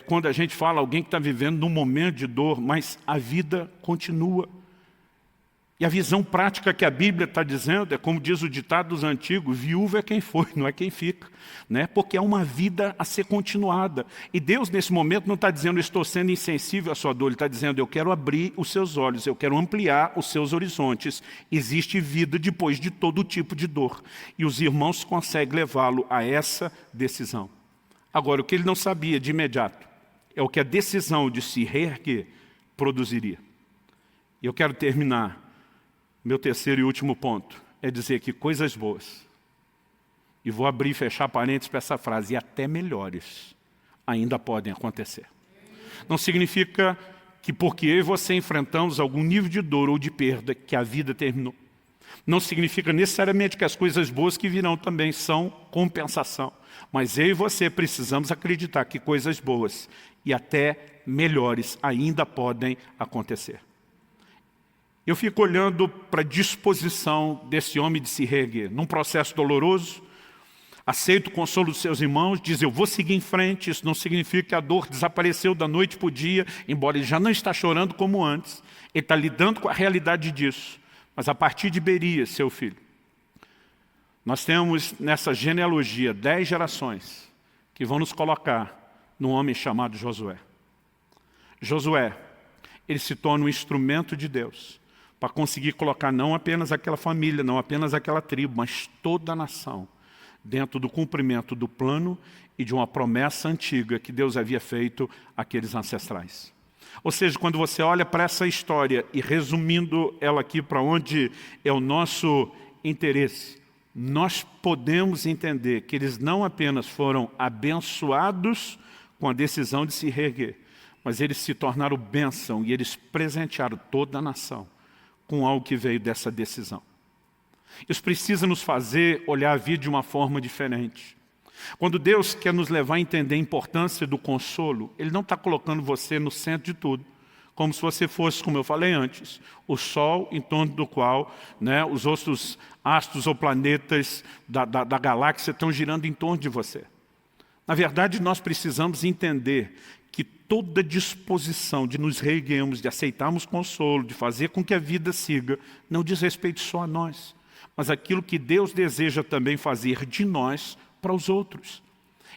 quando a gente fala alguém que está vivendo num momento de dor, mas a vida continua. E a visão prática que a Bíblia está dizendo é, como diz o ditado dos antigos: viúva é quem foi, não é quem fica, né? Porque é uma vida a ser continuada. E Deus, nesse momento, não está dizendo: estou sendo insensível à sua dor. Ele está dizendo: eu quero abrir os seus olhos, eu quero ampliar os seus horizontes. Existe vida depois de todo tipo de dor. E os irmãos conseguem levá-lo a essa decisão. Agora, o que ele não sabia de imediato é o que a decisão de se reerguer produziria. E eu quero terminar. Meu terceiro e último ponto é dizer que coisas boas, e vou abrir e fechar parênteses para essa frase, e até melhores, ainda podem acontecer. Não significa que porque eu e você enfrentamos algum nível de dor ou de perda, que a vida terminou. Não significa necessariamente que as coisas boas que virão também são compensação. Mas eu e você precisamos acreditar que coisas boas e até melhores ainda podem acontecer. Eu fico olhando para a disposição desse homem de se reerguer. Num processo doloroso, aceita o consolo dos seus irmãos, diz: eu vou seguir em frente. Isso não significa que a dor desapareceu da noite para o dia, embora ele já não está chorando como antes. Ele está lidando com a realidade disso. Mas a partir de Berias, seu filho, nós temos nessa genealogia 10 gerações que vão nos colocar num homem chamado Josué. Josué, ele se torna um instrumento de Deus para conseguir colocar não apenas aquela família, não apenas aquela tribo, mas toda a nação dentro do cumprimento do plano e de uma promessa antiga que Deus havia feito àqueles ancestrais. Ou seja, quando você olha para essa história e resumindo ela aqui para onde é o nosso interesse, nós podemos entender que eles não apenas foram abençoados com a decisão de se reerguer, mas eles se tornaram bênção e eles presentearam toda a nação com algo que veio dessa decisão. Isso precisa nos fazer olhar a vida de uma forma diferente. Quando Deus quer nos levar a entender a importância do consolo, Ele não está colocando você no centro de tudo, como se você fosse, como eu falei antes, o Sol em torno do qual, né, os outros astros ou planetas da galáxia estão girando em torno de você. Na verdade, nós precisamos entender que toda disposição de nos reerguermos, de aceitarmos consolo, de fazer com que a vida siga, não diz respeito só a nós, mas aquilo que Deus deseja também fazer de nós para os outros.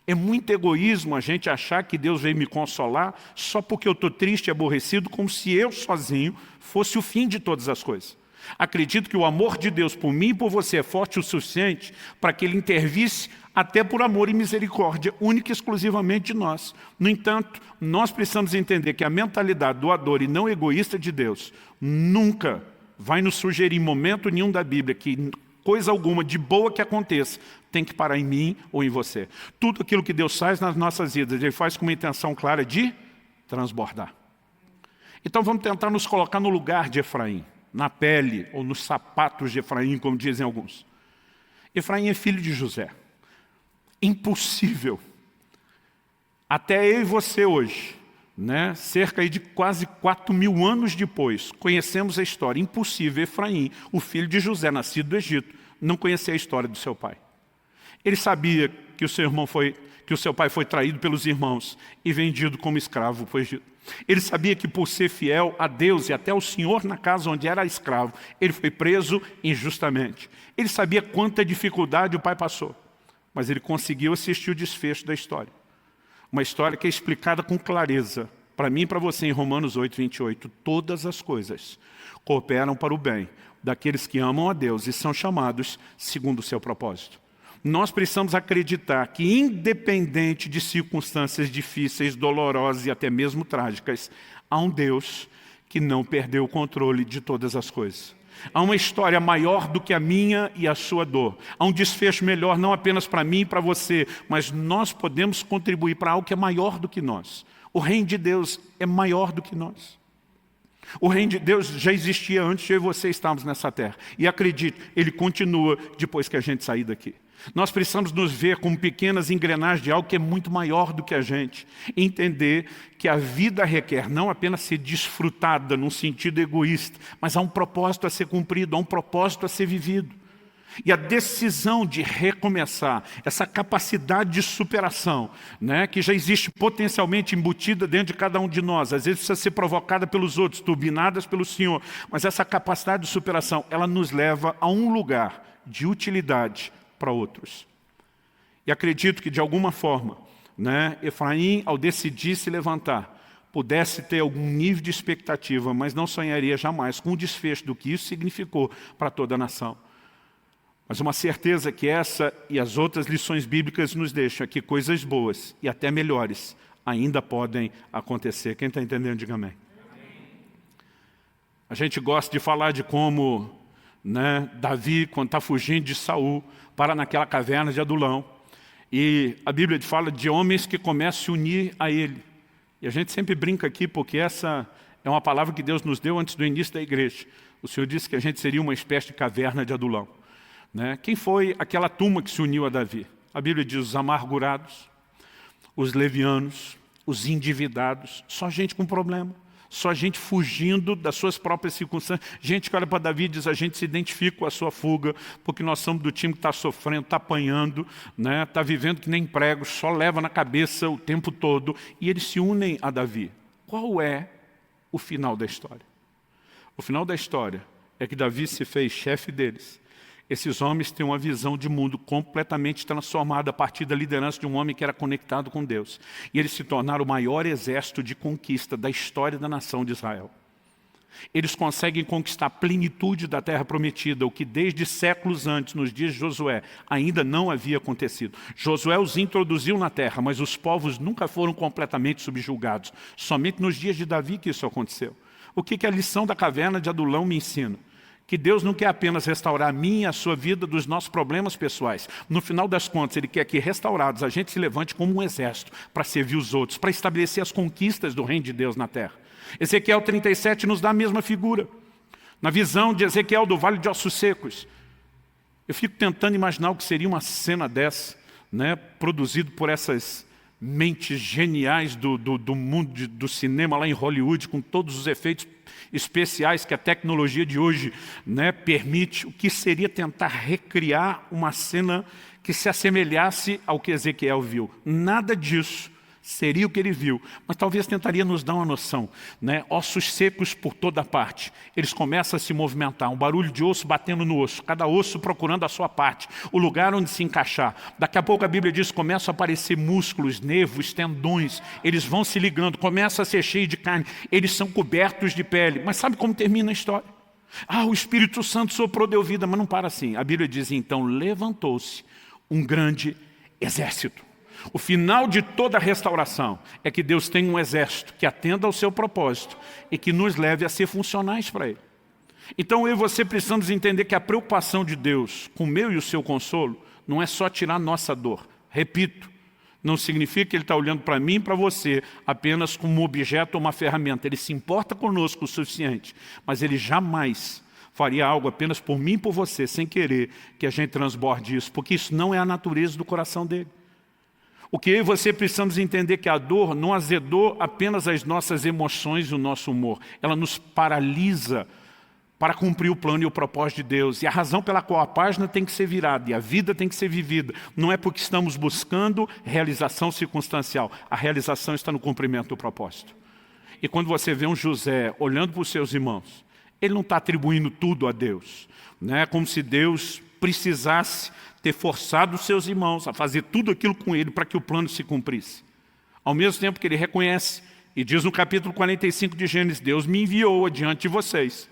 É muito egoísmo a gente achar que Deus veio me consolar só porque eu estou triste e aborrecido, como se eu sozinho fosse o fim de todas as coisas. Acredito que o amor de Deus por mim e por você é forte o suficiente para que Ele intervisse até por amor e misericórdia, única e exclusivamente de nós. No entanto, nós precisamos entender que a mentalidade doadora e não egoísta de Deus nunca vai nos sugerir em momento nenhum da Bíblia que coisa alguma de boa que aconteça tem que parar em mim ou em você. Tudo aquilo que Deus faz nas nossas vidas, Ele faz com uma intenção clara de transbordar. Então vamos tentar nos colocar no lugar de Efraim, na pele ou nos sapatos de Efraim, como dizem alguns. Efraim é filho de José. Impossível. Até eu e você hoje, né, cerca de quase 4.000 anos depois, conhecemos a história. Impossível Efraim, o filho de José, nascido do Egito, não conhecer a história do seu pai. Ele sabia que o seu pai foi traído pelos irmãos e vendido como escravo para o Egito. Ele sabia que por ser fiel a Deus e até ao Senhor na casa onde era escravo, ele foi preso injustamente. Ele sabia quanta dificuldade o pai passou, mas ele conseguiu assistir o desfecho da história. Uma história que é explicada com clareza para mim e para você em Romanos 8, 28, todas as coisas cooperam para o bem daqueles que amam a Deus e são chamados segundo o seu propósito. Nós precisamos acreditar que, independente de circunstâncias difíceis, dolorosas e até mesmo trágicas, há um Deus que não perdeu o controle de todas as coisas. Há uma história maior do que a minha e a sua dor. Há um desfecho melhor não apenas para mim e para você, mas nós podemos contribuir para algo que é maior do que nós. O reino de Deus é maior do que nós. O reino de Deus já existia antes de eu e você estarmos nessa terra. E acredite, ele continua depois que a gente sair daqui. Nós precisamos nos ver como pequenas engrenagens de algo que é muito maior do que a gente. Entender que a vida requer não apenas ser desfrutada num sentido egoísta, mas há um propósito a ser cumprido, há um propósito a ser vivido. E a decisão de recomeçar, essa capacidade de superação, né, que já existe potencialmente embutida dentro de cada um de nós, às vezes precisa ser provocada pelos outros, turbinadas pelo Senhor, mas essa capacidade de superação, ela nos leva a um lugar de utilidade para outros. E acredito que de alguma forma, né, Efraim, ao decidir se levantar, pudesse ter algum nível de expectativa, mas não sonharia jamais com o desfecho do que isso significou para toda a nação. Mas uma certeza que essa e as outras lições bíblicas nos deixam é que coisas boas e até melhores ainda podem acontecer. Quem está entendendo, diga amém. A gente gosta de falar de como, né, Davi, quando está fugindo de Saul, para naquela caverna de Adulão. E a Bíblia fala de homens que começam a se unir a ele. E a gente sempre brinca aqui porque essa é uma palavra que Deus nos deu antes do início da igreja. O Senhor disse que a gente seria uma espécie de caverna de Adulão. Né? Quem foi aquela turma que se uniu a Davi? A Bíblia diz os amargurados, os levianos, os endividados, só gente com problema, só gente fugindo das suas próprias circunstâncias. Gente que olha para Davi e diz, a gente se identifica com a sua fuga, porque nós somos do time que está sofrendo, está apanhando, né? Está vivendo que nem pregos, só leva na cabeça o tempo todo, e eles se unem a Davi. Qual é o final da história? O final da história é que Davi se fez chefe deles. Esses homens têm uma visão de mundo completamente transformada a partir da liderança de um homem que era conectado com Deus. E eles se tornaram o maior exército de conquista da história da nação de Israel. Eles conseguem conquistar a plenitude da terra prometida, o que desde séculos antes, nos dias de Josué, ainda não havia acontecido. Josué os introduziu na terra, mas os povos nunca foram completamente subjugados. Somente nos dias de Davi que isso aconteceu. O que a lição da caverna de Adulão me ensina? Que Deus não quer apenas restaurar a minha e a sua vida dos nossos problemas pessoais. No final das contas, Ele quer que, restaurados, a gente se levante como um exército para servir os outros, para estabelecer as conquistas do reino de Deus na terra. Ezequiel 37 nos dá a mesma figura. Na visão de Ezequiel do Vale de Ossos Secos, eu fico tentando imaginar o que seria uma cena dessa, né, produzido por essas mentes geniais do mundo do cinema lá em Hollywood, com todos os efeitos especiais que a tecnologia de hoje, né, permite. O que seria tentar recriar uma cena que se assemelhasse ao que Ezequiel viu? Nada disso seria o que ele viu, mas talvez tentaria nos dar uma noção, né? Ossos secos por toda parte, eles começam a se movimentar, um barulho de osso batendo no osso, cada osso procurando a sua parte, o lugar onde se encaixar. Daqui a pouco a Bíblia diz que começam a aparecer músculos, nervos, tendões, eles vão se ligando, começa a ser cheio de carne, eles são cobertos de pele. Mas sabe como termina a história? O Espírito Santo soprou, deu vida, mas não para assim. A Bíblia diz, então, levantou-se um grande exército. O final de toda a restauração é que Deus tem um exército que atenda ao seu propósito e que nos leve a ser funcionais para Ele. Então eu e você precisamos entender que a preocupação de Deus com o meu e o seu consolo não é só tirar nossa dor. Repito, não significa que Ele está olhando para mim e para você apenas como um objeto ou uma ferramenta. Ele se importa conosco o suficiente, mas Ele jamais faria algo apenas por mim e por você, sem querer que a gente transborde isso, porque isso não é a natureza do coração dEle. O que eu e você precisamos entender que a dor não azedou apenas as nossas emoções e o nosso humor. Ela nos paralisa para cumprir o plano e o propósito de Deus. E a razão pela qual a página tem que ser virada e a vida tem que ser vivida não é porque estamos buscando realização circunstancial. A realização está no cumprimento do propósito. E quando você vê um José olhando para os seus irmãos, ele não está atribuindo tudo a Deus, né? Como se Deus precisasse ter forçado os seus irmãos a fazer tudo aquilo com ele para que o plano se cumprisse. Ao mesmo tempo que ele reconhece E diz no capítulo 45 de Gênesis, Deus me enviou adiante de vocês.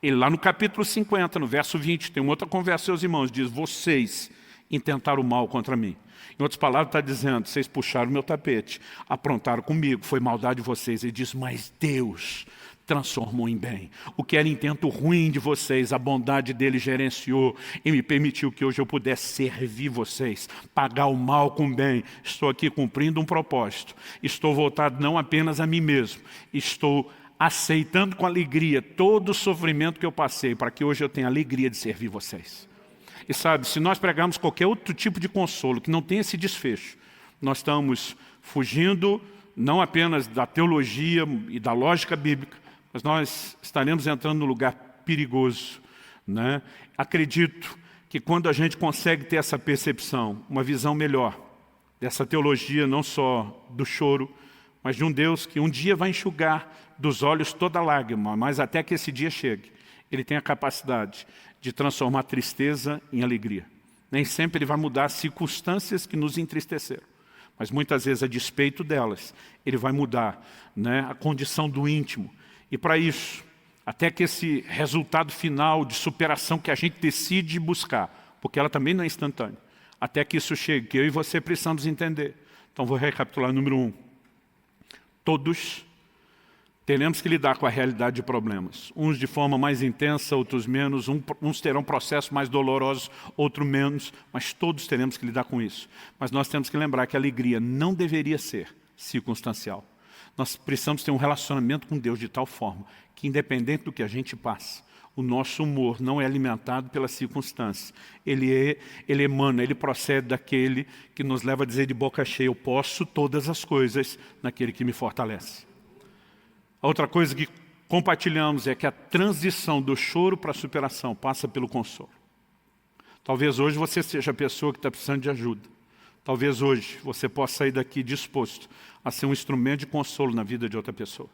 E lá no capítulo 50, no verso 20, tem uma outra conversa, seus irmãos, diz, vocês intentaram o mal contra mim. Em outras palavras, está dizendo, vocês puxaram o meu tapete, aprontaram comigo, foi maldade de vocês. Ele diz, mas Deus transformou em bem. O que era intento ruim de vocês, a bondade dele gerenciou e me permitiu que hoje eu pudesse servir vocês, pagar o mal com o bem. Estou aqui cumprindo um propósito. Estou voltado não apenas a mim mesmo, estou aceitando com alegria todo o sofrimento que eu passei, para que hoje eu tenha a alegria de servir vocês. E sabe, se nós pregarmos qualquer outro tipo de consolo que não tenha esse desfecho, nós estamos fugindo não apenas da teologia e da lógica bíblica, mas nós estaremos entrando num lugar perigoso, né? Acredito que quando a gente consegue ter essa percepção, uma visão melhor dessa teologia, não só do choro, mas de um Deus que um dia vai enxugar dos olhos toda lágrima, mas até que esse dia chegue, Ele tem a capacidade de transformar tristeza em alegria. Nem sempre Ele vai mudar as circunstâncias que nos entristeceram, mas muitas vezes, a despeito delas, Ele vai mudar, né, a condição do íntimo. E para isso, até que esse resultado final de superação que a gente decide buscar, porque ela também não é instantânea, até que isso chegue, que eu e você precisamos entender. Então vou recapitular. Número 1. Todos teremos que lidar com a realidade de problemas. Uns de forma mais intensa, outros menos. Uns terão processos mais dolorosos, outros menos. Mas todos teremos que lidar com isso. Mas nós temos que lembrar que a alegria não deveria ser circunstancial. Nós precisamos ter um relacionamento com Deus de tal forma que, independente do que a gente passa, o nosso humor não é alimentado pelas circunstâncias. Ele emana, ele procede daquele que nos leva a dizer de boca cheia, eu posso todas as coisas naquele que me fortalece. A outra coisa que compartilhamos é que a transição do choro para a superação passa pelo consolo. Talvez hoje você seja a pessoa que está precisando de ajuda. Talvez hoje você possa sair daqui disposto a ser um instrumento de consolo na vida de outra pessoa.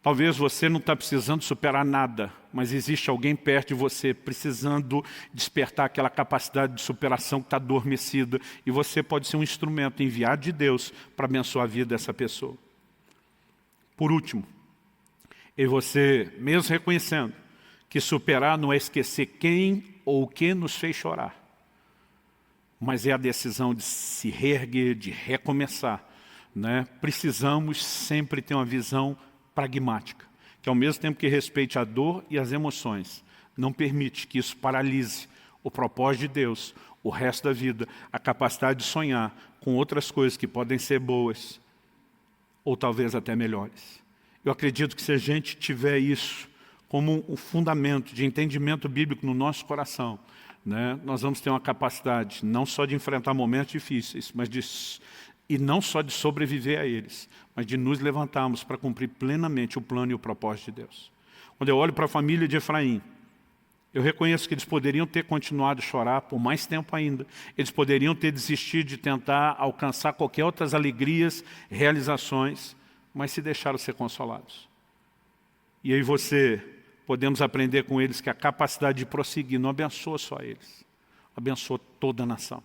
Talvez você não está precisando superar nada, mas existe alguém perto de você precisando despertar aquela capacidade de superação que está adormecida, e você pode ser um instrumento enviado de Deus para abençoar a vida dessa pessoa. Por último, e você, mesmo reconhecendo que superar não é esquecer quem ou o que nos fez chorar, mas é a decisão de se reerguer, de recomeçar, né? Precisamos sempre ter uma visão pragmática, que ao mesmo tempo que respeite a dor e as emoções, não permite que isso paralise o propósito de Deus, o resto da vida, a capacidade de sonhar com outras coisas que podem ser boas, ou talvez até melhores. Eu acredito que se a gente tiver isso como um fundamento de entendimento bíblico no nosso coração, né, nós vamos ter uma capacidade não só de enfrentar momentos difíceis, e não só de sobreviver a eles, mas de nos levantarmos para cumprir plenamente o plano e o propósito de Deus. Quando eu olho para a família de Efraim, eu reconheço que eles poderiam ter continuado a chorar por mais tempo ainda. Eles poderiam ter desistido de tentar alcançar qualquer outras alegrias, realizações, mas se deixaram ser consolados. E aí podemos aprender com eles que a capacidade de prosseguir não abençoa só eles, abençoa toda a nação.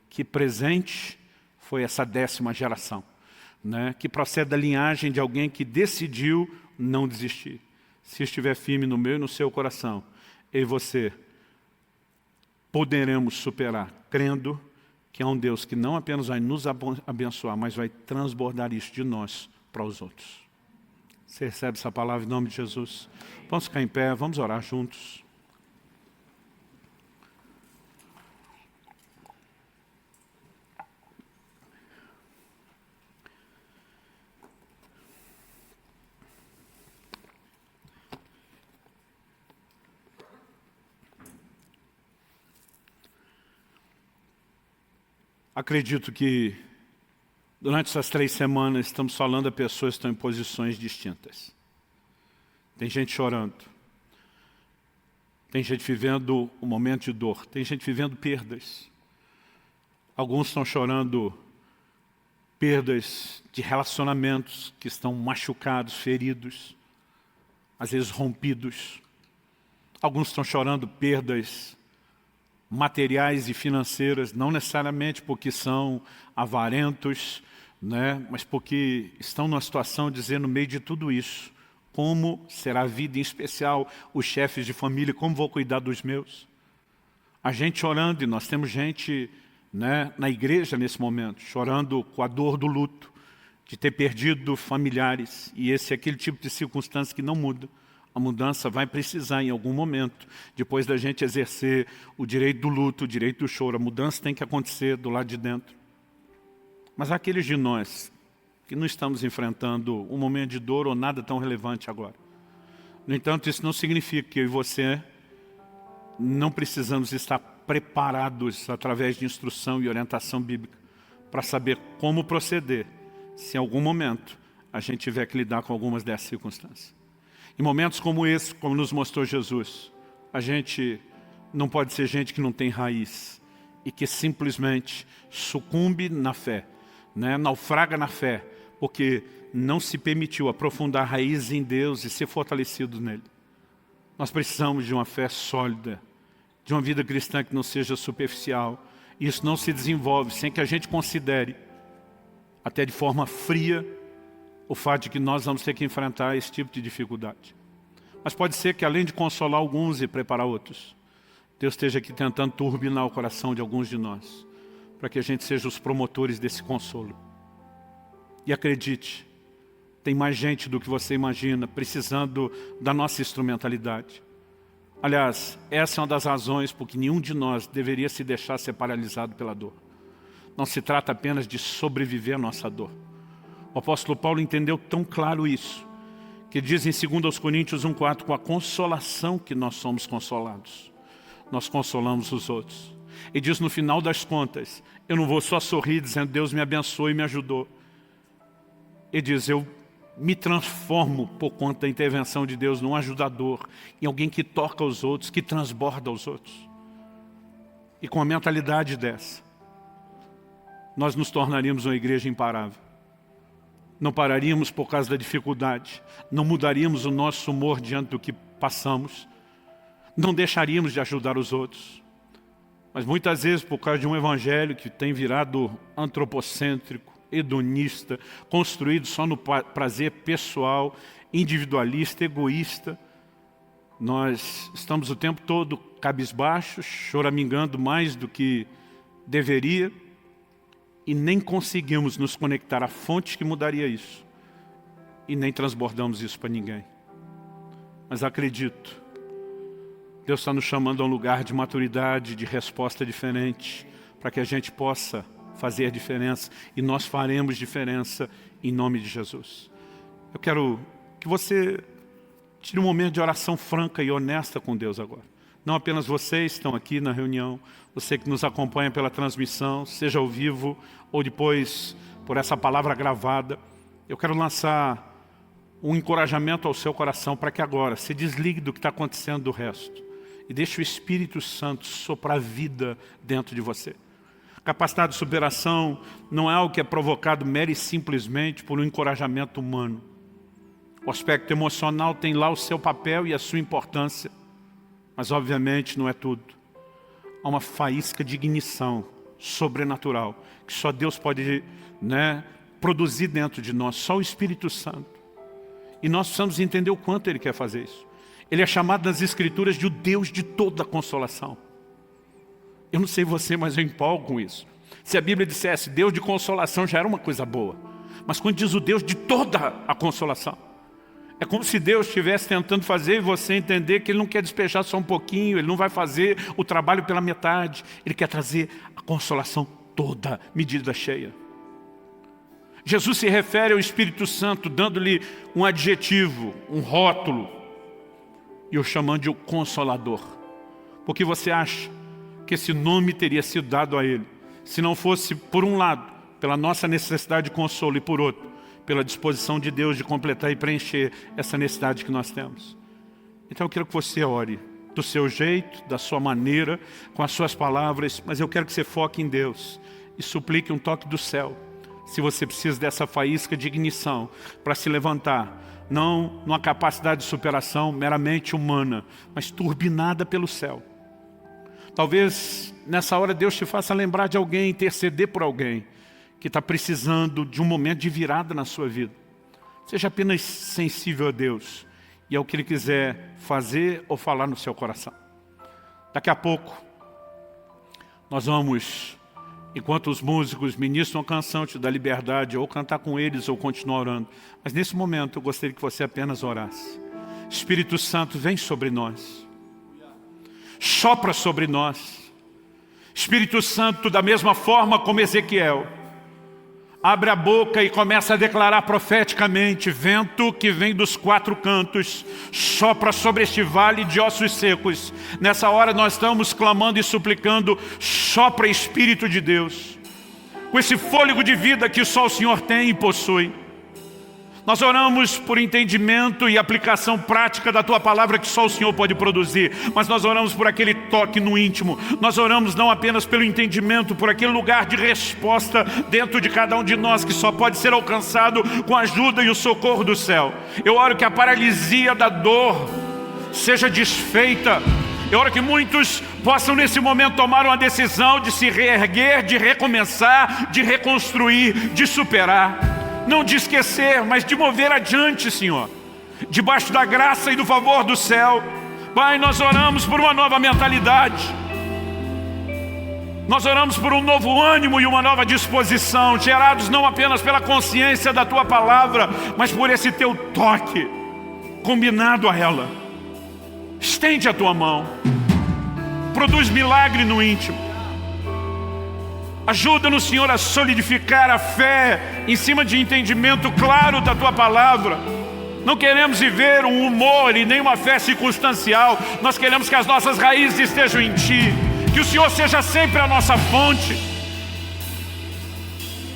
Que presente foi essa 10ª geração, né, que procede da linhagem de alguém que decidiu não desistir. Se estiver firme no meu e no seu coração, eu e você poderemos superar, crendo que há um Deus que não apenas vai nos abençoar, mas vai transbordar isso de nós para os outros. Você recebe essa palavra em nome de Jesus? Vamos ficar em pé, vamos orar juntos. Acredito que durante essas 3 semanas estamos falando a pessoas que estão em posições distintas. Tem gente chorando. Tem gente vivendo um momento de dor. Tem gente vivendo perdas. Alguns estão chorando perdas de relacionamentos que estão machucados, feridos, às vezes rompidos. Alguns estão chorando perdas materiais e financeiras, não necessariamente porque são avarentos, né? Mas porque estão numa situação de dizer, no meio de tudo isso, como será a vida, em especial os chefes de família, como vou cuidar dos meus? A gente orando, e nós temos gente, né, na igreja nesse momento, chorando com a dor do luto, de ter perdido familiares, e esse é aquele tipo de circunstância que não muda. A mudança vai precisar em algum momento, depois da gente exercer o direito do luto, o direito do choro. A mudança tem que acontecer do lado de dentro. Mas aqueles de nós que não estamos enfrentando um momento de dor ou nada tão relevante agora. No entanto, isso não significa que eu e você não precisamos estar preparados através de instrução e orientação bíblica para saber como proceder se em algum momento a gente tiver que lidar com algumas dessas circunstâncias. Em momentos como esse, como nos mostrou Jesus, a gente não pode ser gente que não tem raiz e que simplesmente sucumbe na fé, né? Naufraga na fé, porque não se permitiu aprofundar raízes em Deus e ser fortalecido nele. Nós precisamos de uma fé sólida, de uma vida cristã que não seja superficial. Isso não se desenvolve sem que a gente considere, até de forma fria, o fato de que nós vamos ter que enfrentar esse tipo de dificuldade. Mas pode ser que, além de consolar alguns e preparar outros, Deus esteja aqui tentando turbinar o coração de alguns de nós, para que a gente seja os promotores desse consolo. E acredite, tem mais gente do que você imagina precisando da nossa instrumentalidade. Aliás, essa é uma das razões por que nenhum de nós deveria se deixar ser paralisado pela dor. Não se trata apenas de sobreviver à nossa dor. O apóstolo Paulo entendeu tão claro isso, que diz em 2 Coríntios 1,4, com a consolação que nós somos consolados, nós consolamos os outros. E diz no final das contas, eu não vou só sorrir dizendo Deus me abençoou e me ajudou. Ele diz, eu me transformo por conta da intervenção de Deus num ajudador, em alguém que toca os outros, que transborda os outros. E com a mentalidade dessa, nós nos tornaríamos uma igreja imparável. Não pararíamos por causa da dificuldade, não mudaríamos o nosso humor diante do que passamos, não deixaríamos de ajudar os outros. Mas muitas vezes, por causa de um evangelho que tem virado antropocêntrico, hedonista, construído só no prazer pessoal, individualista, egoísta, nós estamos o tempo todo cabisbaixos, choramingando mais do que deveria, e nem conseguimos nos conectar à fonte que mudaria isso. E nem transbordamos isso para ninguém. Mas acredito, Deus está nos chamando a um lugar de maturidade, de resposta diferente, para que a gente possa fazer diferença. E nós faremos diferença em nome de Jesus. Eu quero que você tire um momento de oração franca e honesta com Deus agora. Não apenas vocês que estão aqui na reunião, você que nos acompanha pela transmissão, seja ao vivo ou depois por essa palavra gravada. Eu quero lançar um encorajamento ao seu coração para que agora se desligue do que está acontecendo do resto e deixe o Espírito Santo soprar vida dentro de você. Capacidade de superação não é algo que é provocado mera e simplesmente por um encorajamento humano. O aspecto emocional tem lá o seu papel e a sua importância, mas obviamente não é tudo. Há uma faísca de ignição sobrenatural que só Deus pode, produzir dentro de nós, só o Espírito Santo. E nós precisamos entender o quanto Ele quer fazer isso. Ele é chamado nas Escrituras de o Deus de toda consolação. Eu não sei você, mas eu empolgo com isso. Se a Bíblia dissesse Deus de consolação já era uma coisa boa. Mas quando diz o Deus de toda a consolação, é como se Deus estivesse tentando fazer você entender que Ele não quer despejar só um pouquinho, Ele não vai fazer o trabalho pela metade. Ele quer trazer a consolação toda, medida cheia. Jesus se refere ao Espírito Santo, dando-lhe um adjetivo, um rótulo, e o chamando de o Consolador. Porque você acha que esse nome teria sido dado a Ele, se não fosse, por um lado, pela nossa necessidade de consolo, e por outro, pela disposição de Deus de completar e preencher essa necessidade que nós temos. Então eu quero que você ore do seu jeito, da sua maneira, com as suas palavras, mas eu quero que você foque em Deus e suplique um toque do céu. Se você precisa dessa faísca de ignição para se levantar, não numa capacidade de superação meramente humana, mas turbinada pelo céu. Talvez nessa hora Deus te faça lembrar de alguém, interceder por alguém, que está precisando de um momento de virada na sua vida. Seja apenas sensível a Deus e ao que Ele quiser fazer ou falar no seu coração. Daqui a pouco, nós vamos, enquanto os músicos ministram a canção, te dá liberdade, ou cantar com eles, ou continuar orando. Mas nesse momento, eu gostaria que você apenas orasse. Espírito Santo, vem sobre nós. Sopra sobre nós. Espírito Santo, da mesma forma como Ezequiel, abre a boca e começa a declarar profeticamente: vento que vem dos 4 cantos, sopra sobre este vale de ossos secos. Nessa hora nós estamos clamando e suplicando: sopra, Espírito de Deus, com esse fôlego de vida que só o Senhor tem e possui. Nós oramos por entendimento e aplicação prática da Tua Palavra que só o Senhor pode produzir. Mas nós oramos por aquele toque no íntimo. Nós oramos não apenas pelo entendimento, por aquele lugar de resposta dentro de cada um de nós que só pode ser alcançado com a ajuda e o socorro do céu. Eu oro que a paralisia da dor seja desfeita. Eu oro que muitos possam nesse momento tomar uma decisão de se reerguer, de recomeçar, de reconstruir, de superar. Não de esquecer, mas de mover adiante, Senhor, debaixo da graça e do favor do céu. Pai, nós oramos por uma nova mentalidade. Nós oramos por um novo ânimo e uma nova disposição, gerados não apenas pela consciência da Tua Palavra, mas por esse Teu toque, combinado a ela. Estende a Tua mão, produz milagre no íntimo. Ajuda-nos, Senhor, a solidificar a fé em cima de entendimento claro da Tua Palavra. Não queremos viver um humor e nem uma fé circunstancial. Nós queremos que as nossas raízes estejam em Ti, que o Senhor seja sempre a nossa fonte.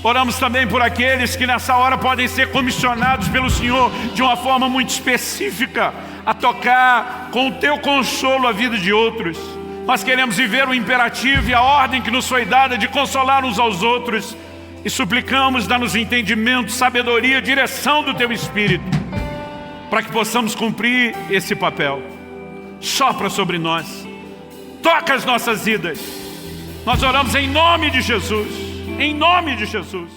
Oramos também por aqueles que nessa hora podem ser comissionados pelo Senhor de uma forma muito específica, a tocar com o Teu consolo a vida de outros. Nós queremos viver o imperativo e a ordem que nos foi dada de consolar uns aos outros. E suplicamos, dá-nos entendimento, sabedoria, direção do Teu Espírito, para que possamos cumprir esse papel. Sopra sobre nós, toca as nossas vidas. Nós oramos em nome de Jesus, em nome de Jesus.